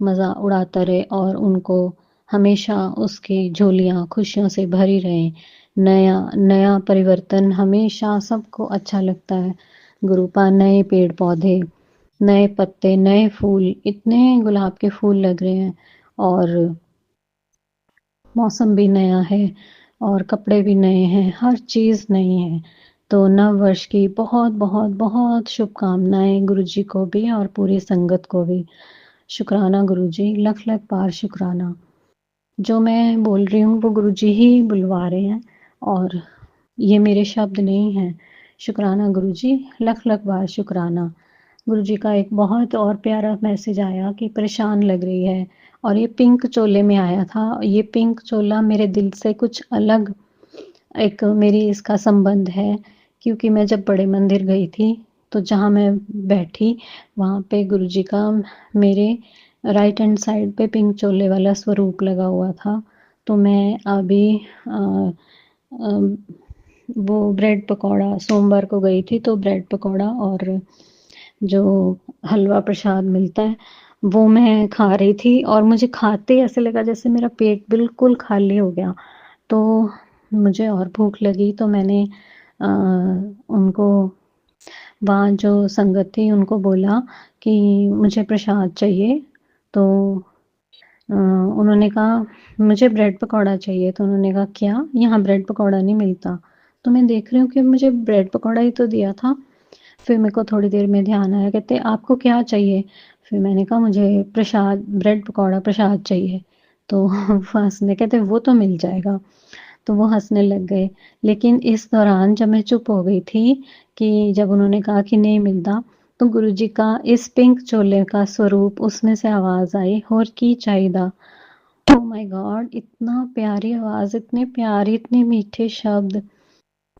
मज़ा उड़ाता रहे और उनको हमेशा उसकी झोलियाँ खुशियों से भरी रहें। नया नया परिवर्तन हमेशा सबको अच्छा लगता है। गुरुपा, नए पेड़ पौधे, नए पत्ते, नए फूल, इतने गुलाब के फूल लग रहे हैं और मौसम भी नया है और कपड़े भी नए हैं, हर चीज़ नई है। तो नव वर्ष की बहुत बहुत बहुत शुभकामनाएं गुरुजी को भी और पूरी संगत को भी। शुक्राना गुरुजी, लख लख बार शुक्राना। जो मैं बोल रही हूँ वो गुरुजी ही बुलवा रहे हैं और ये मेरे शब्द नहीं हैं। शुक्राना गुरुजी, लख लख बार शुक्राना। गुरुजी का एक बहुत और प्यारा मैसेज आया कि परेशान लग रही है और ये पिंक चोले में आया था। ये पिंक चोला मेरे दिल से कुछ अलग एक मेरी इसका संबंध है, क्योंकि मैं जब बड़े मंदिर गई थी तो जहाँ मैं बैठी वहाँ पे गुरुजी का मेरे राइट हैंड साइड पे पिंक चोले वाला स्वरूप लगा हुआ था। तो मैं अभी वो ब्रेड पकौड़ा सोमवार को गई थी, तो ब्रेड पकौड़ा और जो हलवा प्रसाद मिलता है वो मैं खा रही थी और मुझे खाते ही ऐसे लगा जैसे मेरा पेट बिल्कुल खाली हो गया। तो मुझे और भूख लगी तो मैंने उनको वहाँ जो संगत थी उनको बोला कि मुझे प्रसाद चाहिए। तो उन्होंने कहा मुझे ब्रेड पकौड़ा चाहिए। तो उन्होंने कहा क्या, यहाँ ब्रेड पकौड़ा नहीं मिलता। तो मैं देख रही हूँ कि मुझे ब्रेड पकौड़ा ही तो दिया था। फिर मेरे को थोड़ी देर में ध्यान आया, कहते आपको क्या चाहिए। फिर मैंने कहा मुझे प्रसाद, ब्रेड पकौड़ा प्रसाद चाहिए। तो वो हंसने, कहते वो तो मिल जाएगा। तो वो हंसने लग गए। लेकिन इस दौरान जब मैं चुप हो गई थी कि जब उन्होंने कहा कि नहीं मिलता, तो गुरुजी का इस पिंक चोले का स्वरूप उसमें से आवाज़ आई, और की चाहिदा। ओह माय गॉड, इतना प्यारी आवाज़, इतने प्यारी, इतने मीठे शब्द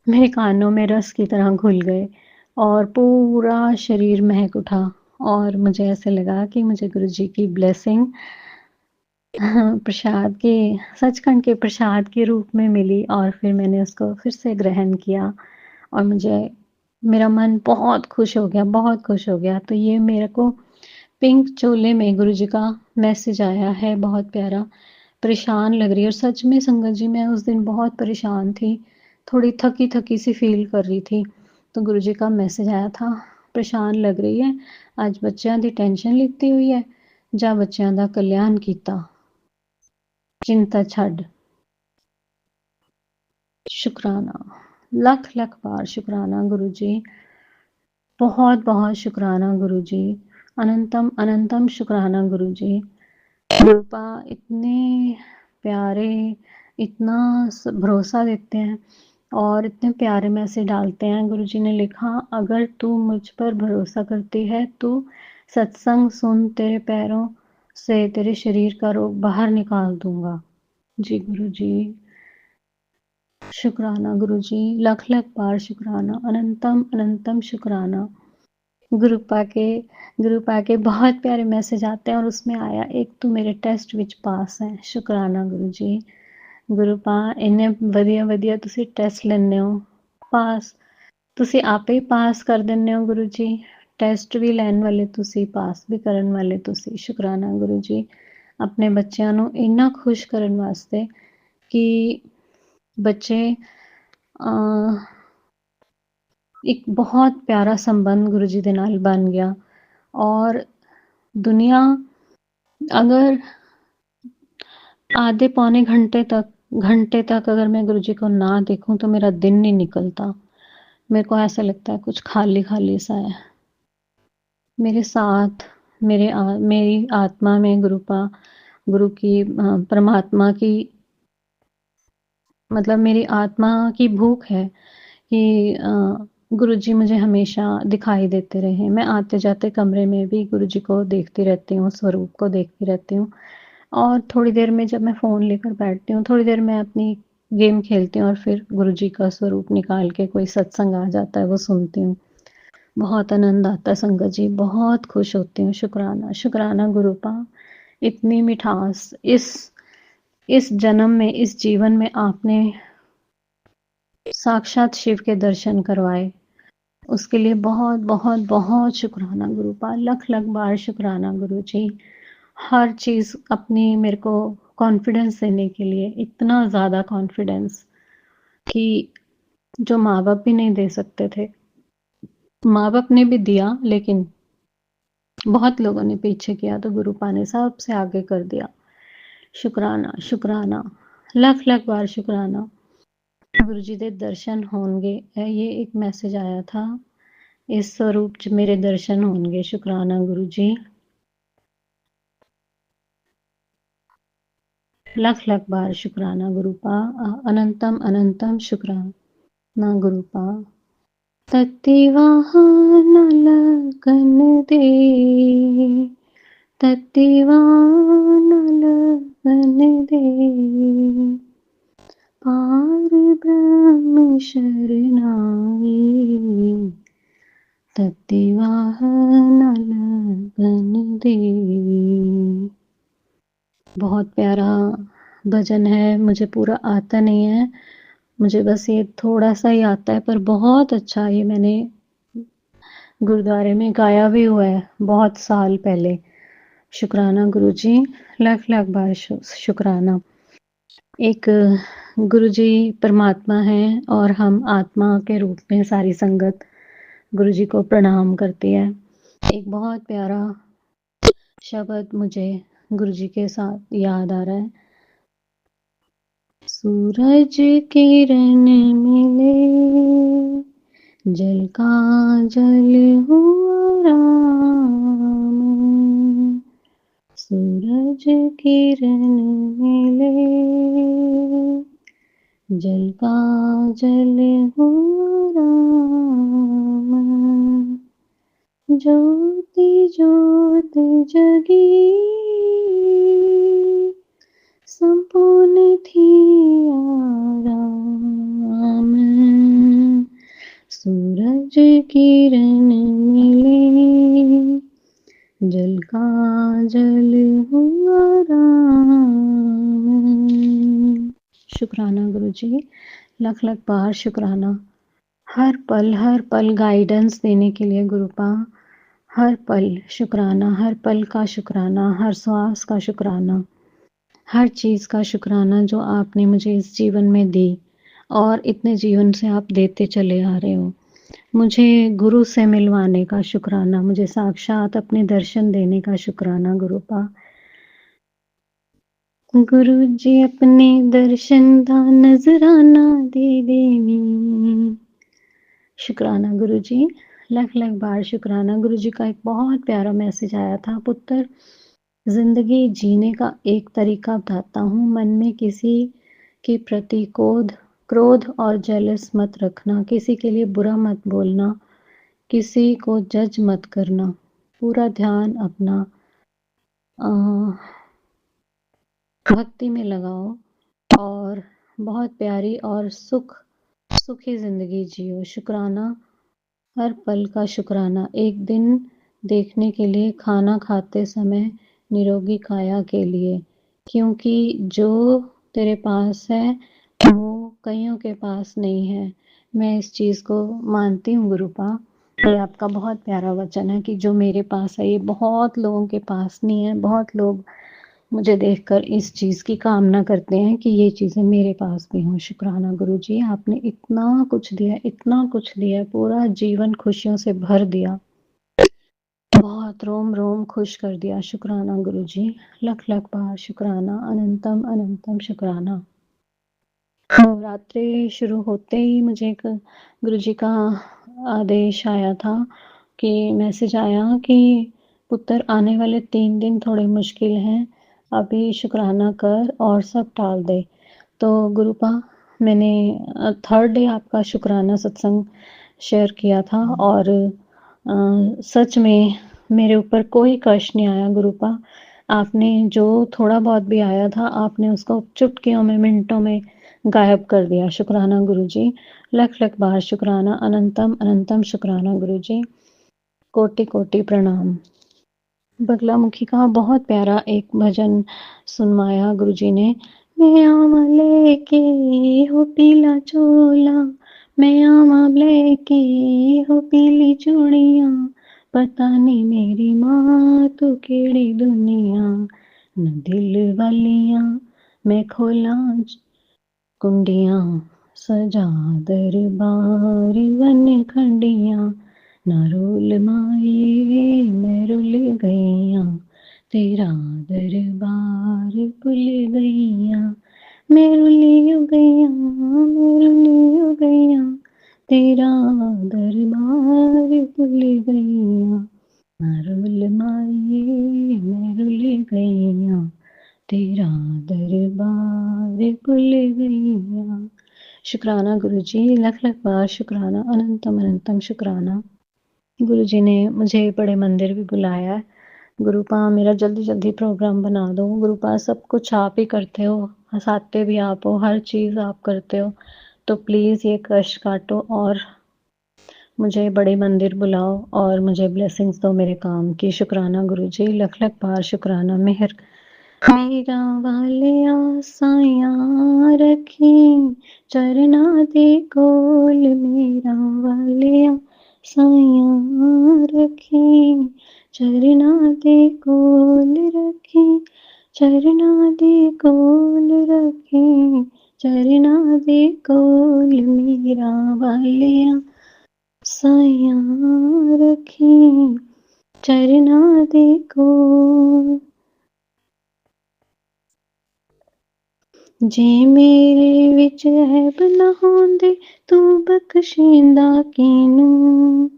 मेरे कानों में रस की तरह घुल गए और पूरा शरीर महक उठा और मुझे ऐसे लगा कि मुझे गुरुजी की ब्लेसिंग प्रसाद के, सचखंड के प्रसाद के रूप में मिली। और फिर मैंने उसको फिर से ग्रहण किया और मेरा मन बहुत खुश हो गया, बहुत खुश हो गया। तो ये मेरे को पिंक चोले में गुरुजी का मैसेज आया है, बहुत प्यारा। परेशान लग रही है और सच में संगत जी मैं उस दिन बहुत परेशान थी, थोड़ी थकी थकी सी फील कर रही थी। तो गुरुजी का मैसेज आया था, परेशान लग रही है, ਅੱਜ ਬੱਚਿਆਂ ਦੀ ਟੈਨਸ਼ਨ ਲਿੱਤੀ ਹੋਈ ਹੈ, ਜਾਂ ਬੱਚਿਆਂ ਦਾ ਕਲਿਆਣ ਕੀਤਾ, चिंता छड़। शुक्राना, लख लख बार शुक्राना गुरुजी, बहुत बहुत शुक्राना गुरुजी, अनंतम अनंतम शुक्राना गुरुजी। गुरुपा इतने प्यारे, इतना भरोसा देते हैं और इतने प्यारे मैसेज डालते हैं। गुरुजी ने लिखा, अगर तू मुझ पर भरोसा करती है तो सत्संग सुन तेरे पैरों से तेरे शरीर का रोग बाहर निकाल दूंगा। जी गुरु जी, शुक्राना गुरु जी, लख लख बार शुक्राना, अनंतम अनंतम शुक्राना। गुरु पाके बहुत प्यारे मैसेज आते हैं और उसमें आया एक तू मेरे टेस्ट विच पास है। शुक्राना गुरु जी। गुरु पा इन्ने वधिया तुसी टेस्ट लेंदे हो, पास ਤੁਸੀਂ ਆਪੇ ਹੀ ਪਾਸ ਕਰ ਦਿੰਦੇ ਹੋ ਗੁਰੂ ਜੀ। ਟੈਸਟ ਵੀ ਲੈਣ ਵਾਲੇ ਤੁਸੀਂ, ਪਾਸ ਵੀ ਕਰਨ ਵਾਲੇ ਤੁਸੀਂ। ਸ਼ੁਕਰਾਨਾ ਗੁਰੂ ਜੀ, ਆਪਣੇ ਬੱਚਿਆਂ ਨੂੰ ਇੰਨਾ ਖੁਸ਼ ਕਰਨ ਵਾਸਤੇ ਕਿ ਬੱਚੇ ਇੱਕ ਬਹੁਤ ਪਿਆਰਾ ਸੰਬੰਧ ਗੁਰੂ ਜੀ ਦੇ ਨਾਲ ਬਣ ਗਿਆ। और दुनिया अगर आधे पौने घंटे तक अगर मैं गुरु जी को ना देखूं तो मेरा दिन नहीं निकलता। मेरे को ऐसा लगता है कुछ खाली खाली सा है। मेरे साथ मेरी आत्मा में गुरु की परमात्मा की, मतलब मेरी आत्मा की भूख है कि गुरु जी मुझे हमेशा दिखाई देते रहे। मैं आते जाते कमरे में भी गुरु जी को देखती रहती हूँ, स्वरूप को देखती रहती हूँ। और थोड़ी देर में जब मैं फ़ोन लेकर बैठती हूँ, थोड़ी देर मैं अपनी गेम खेलती हूँ और फिर गुरु जी का स्वरूप निकाल के कोई सत्संग आ जाता है वो सुनती हूँ। बहुत आनंद आता है संगत जी, बहुत खुश होती हूँ। शुक्राना शुक्राना गुरु पा, इतनी मिठास इस जन्म में, इस जीवन में आपने साक्षात शिव के दर्शन करवाए, उसके लिए बहुत बहुत बहुत शुक्राना गुरु पा, लख लख बार शुक्राना गुरु जी। हर चीज़ अपनी मेरे को कॉन्फिडेंस देने के लिए, इतना ज़्यादा कॉन्फिडेंस कि जो माँ बाप भी नहीं दे सकते थे। माँ बाप ने भी दिया लेकिन बहुत लोगों ने पीछे किया, तो गुरु पा ने सबसे आगे कर दिया। शुक्राना शुक्राना, लख लख बार शुक्राना। गुरु जी दे दर्शन होंगे, ये एक मैसेज आया था। इस स्वरूप च मेरे दर्शन होंगे। शुक्राना गुरु जी, लख लख बार शुक्राना गुरु पा, अनंतम अनंतम शुक्राना गुरु पा। तत्तिवाहन लगन दे, तत्तिवाहन लगन दे, पार ब्रह्म शरणाई, तत्तिवाहन लगन दे। बहुत प्यारा भजन है, मुझे पूरा आता नहीं है, मुझे बस ये थोड़ा सा ही आता है, पर बहुत अच्छा। ये मैंने गुरुद्वारे में गाया भी हुआ है बहुत साल पहले। शुक्राना गुरु जी, लख लख बार शुक्राना। एक गुरु जी परमात्मा हैं और हम आत्मा के रूप में सारी संगत गुरु जी को प्रणाम करती है। एक बहुत प्यारा शब्द मुझे गुरु जी के साथ याद आ रहा है। सूरज किरण मिले, जल का जल हुआ राम, सूरज किरण मिले, जल का जल हुआ राम, ज्योति ज्योत जगी, संपूर्ण थी आराम, सूरज किरण मिले, जल का जल हुआ राम। शुक्राना गुरु जी, लख लख बार शुक्राना। हर पल गाइडेंस देने के लिए गुरुपा, हर पल शुक्राना, हर पल का शुक्राना, हर श्वास का शुक्राना, हर चीज़ का शुक्राना जो आपने मुझे इस जीवन में दी और इतने जीवन से आप देते चले आ रहे हो। मुझे गुरु से मिलवाने का शुक्राना, मुझे साक्षात अपने दर्शन देने का शुक्राना गुरुपा। गुरु जी अपने दर्शन दा नजराना दे देवी। शुक्राना गुरु जी, लख लख बार शुक्राना। गुरु जी का एक बहुत प्यारा मैसेज आया था। पुत्र, जिंदगी जीने का एक तरीका बताता हूँ। मन में किसी के प्रति क्रोध और जेलस मत रखना, किसी के लिए बुरा मत बोलना, किसी को जज मत करना, पूरा ध्यान अपना भक्ति में लगाओ और बहुत प्यारी और सुखी ज़िंदगी जियो। शुक्राना, हर पल का शुक्राना। एक दिन देखने के लिए, खाना खाते समय निरोगी काया के लिए, क्योंकि जो तेरे पास है वो कईयों के पास नहीं है। मैं इस चीज़ को मानती हूँ गुरुपा। ये आपका बहुत प्यारा वचन है कि जो मेरे पास है ये बहुत लोगों के पास नहीं है। बहुत लोग मुझे देखकर इस चीज़ की कामना करते हैं कि ये चीज़ें मेरे पास भी हों। शुक्राना गुरुजी, आपने इतना कुछ दिया, इतना कुछ दिया, पूरा जीवन खुशियों से भर दिया। बहुत रोम-रोम खुश कर दिया। शुक्राना गुरुजी, लख-लख बार शुक्राना, अनंतम अनंतम शुक्राना। नवरात्रि शुरू होते ही मुझे एक गुरुजी का आदेश आया था कि मैसेज आया कि पुत्र आने वाले 3 दिन थोड़े मुश्किल हैं, अभी शुक्राना कर और सब टाल दे। तो गुरुपा मैंने 3rd डे आपका शुक्राना सत्संग शेयर किया था और सच में मेरे ऊपर कोई कष्ट नहीं आया गुरुपा। आपने जो थोड़ा बहुत भी आया था, आपने उसको चुटकियों में, मिनटों में गायब कर दिया। शुक्राना गुरुजी, लख-लख बार शुक्राना, अनंतम अनंतम शुक्राना गुरुजी। कोटि-कोटि प्रणाम। बगलामुखी का बहुत प्यारा एक भजन सुनवाया गुरुजी ने। मैं आवा लेके हो पीला चोला, मैं आवा लेके हो पीली चूड़ियां, पता नहीं मेरी मां तू केड़ी दुनिया, न दिल वालियां मैं खोला कुंडियां, सजा दरबार वन खंडियां, ना रोल माए मैं रुल गईया, तेरा दरबार भुल गईया, मैं रुलियो गईया, मैं रुलियो गईया, तेरा दरबार भुल गईया, ना रोल माए मैं रुल गईया, तेरा दरबार भुल गईया। शुक्राना गुरुजी, लख-लख बार शुक्राना, अनंतम अनंतम शुक्राना। गुरुजी ने मुझे बड़े मंदिर भी बुलाया है। गुरुपा मेरा जल्दी-जल्दी प्रोग्राम बना दो। गुरुपा सब कुछ आप ही करते हो, हँसाते भी आप हो, हर चीज़ आप करते हो। तो प्लीज़ ये कष्ट काटो और मुझे बड़े मंदिर बुलाओ और मुझे ब्लेसिंग्स दो मेरे काम की। शुक्राना गुरुजी, लख-लख बार शुक्राना। मेहर मेरा वालिया साइयां रखी, चरना दे कोल मेरा वालिया साइयां रखी, चरना दे कोल रखी, चरना दे कोल रखी, चरना दे कोल मेरा वालिया साइयां रखी, चरना दे कोल। जे मेरे विच ऐब न होंदे, तू बख्शिंदा किनू,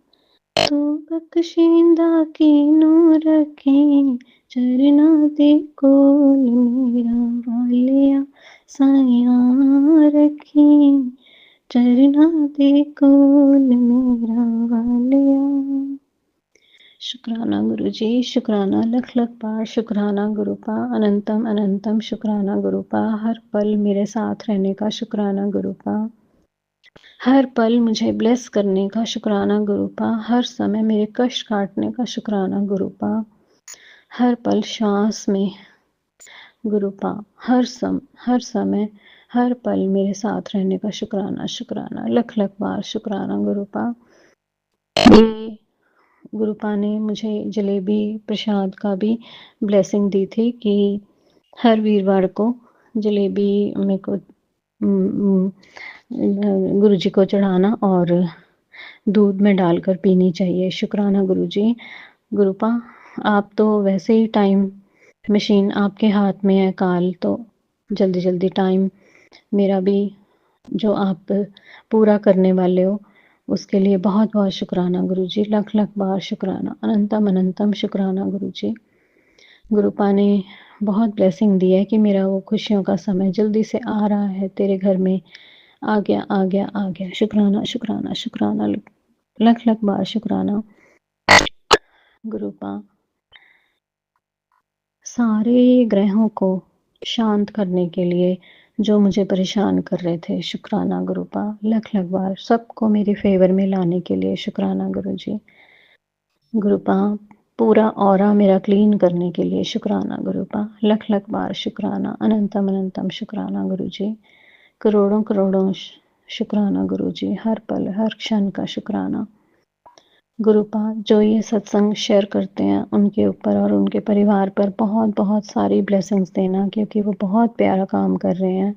तू बख्शिंदा किनू रखें, चरना दे कोल मेरा वालिया साइयां रखें, चरना दे कोल मेरा वालिया। शुक्राना गुरुजी, शुक्राना, लख-लख बार शुक्राना गुरुपा, अनंतम अनंतम शुक्राना गुरुपा, हर पल मेरे साथ रहने का शुक्राना गुरुपा, हर पल मुझे ब्लेस करने का शुक्राना गुरुपा, हर समय मेरे कष्ट काटने का शुक्राना गुरुपा, हर पल श्वास में गुरुपा, हर समय, हर पल मेरे साथ रहने का शुक्राना, शुक्राना, लख-लख बार शुक्राना गुरुपा। ये गुरुपा ने मुझे जलेबी प्रसाद का भी ब्लेसिंग दी थी कि हर वीरवार को जलेबी मेरे को गुरुजी को चढ़ाना और दूध में डालकर पीनी चाहिए। शुक्राना गुरुजी। गुरुपा आप तो वैसे ही टाइम मशीन आपके हाथ में है काल, तो जल्दी जल्दी टाइम मेरा भी जो आप पूरा करने वाले हो उसके लिए बहुत बहुत शुक्राना गुरुजी, लख लख बार शुक्राना, अनंतम अनंतम शुक्राना गुरुजी। गुरुपा ने बहुत ब्लेसिंग दी है कि मेरा वो खुशियों का समय जल्दी से आ रहा है, तेरे घर में आ गया आ गया आ गया। शुक्राना शुक्राना शुक्राना, लख लख बार शुक्राना। गुरुपा सारे ग्रहों को शांत करने के लिए जो मुझे परेशान कर रहे थे, शुक्राना गुरुपा, लख लख बार सबको मेरे फेवर में लाने के लिए शुक्राना गुरुजी। गुरुपा पूरा ऑरा मेरा क्लीन करने के लिए शुक्राना गुरुपा, लख लख बार शुक्राना, अनंतम अनंतम शुक्राना गुरुजी। करोड़ों करोड़ों शुक्राना गुरुजी, हर पल हर क्षण का शुक्राना। गुरुपा जो ये सत्संग शेयर करते हैं उनके ऊपर और उनके परिवार पर बहुत बहुत सारी ब्लेसिंग्स देना, क्योंकि वो बहुत प्यारा काम कर रहे हैं,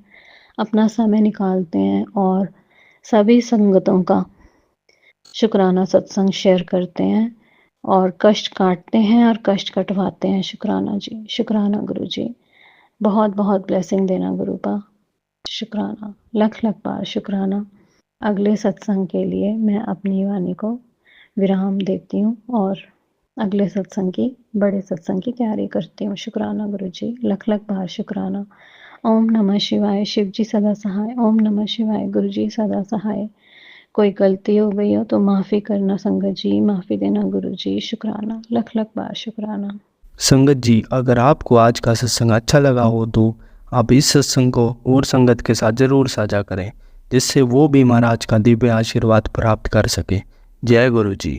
अपना समय निकालते हैं और सभी संगतों का शुक्राना सत्संग शेयर करते हैं और कष्ट काटते हैं और कष्ट कटवाते हैं। शुक्राना जी, शुक्राना गुरु जी, बहुत बहुत ब्लेसिंग देना गुरुपा, शुक्राना, लख लख बार शुक्राना। अगले सत्संग के लिए मैं अपनी वाणी को विराम देती हूँ और अगले सत्संग की, बड़े सत्संग की तैयारी करती हूँ। शुक्राना गुरु जी, लख लख बार शुक्राना। ओम नमः शिवाय, शिव जी सदा सहाय। ओम नमः शिवाय, गुरु जी सदा सहाय। कोई गलती हो गई हो तो माफ़ी करना संगत जी, माफ़ी देना गुरु जी। शुक्राना, लख लख बार शुक्राना। संगत जी, अगर आपको आज का सत्संग अच्छा लगा हो तो आप इस सत्संग को और संगत के साथ ज़रूर साझा करें, जिससे वो भी महाराज का दिव्य आशीर्वाद प्राप्त कर सके। जय गुरु जी।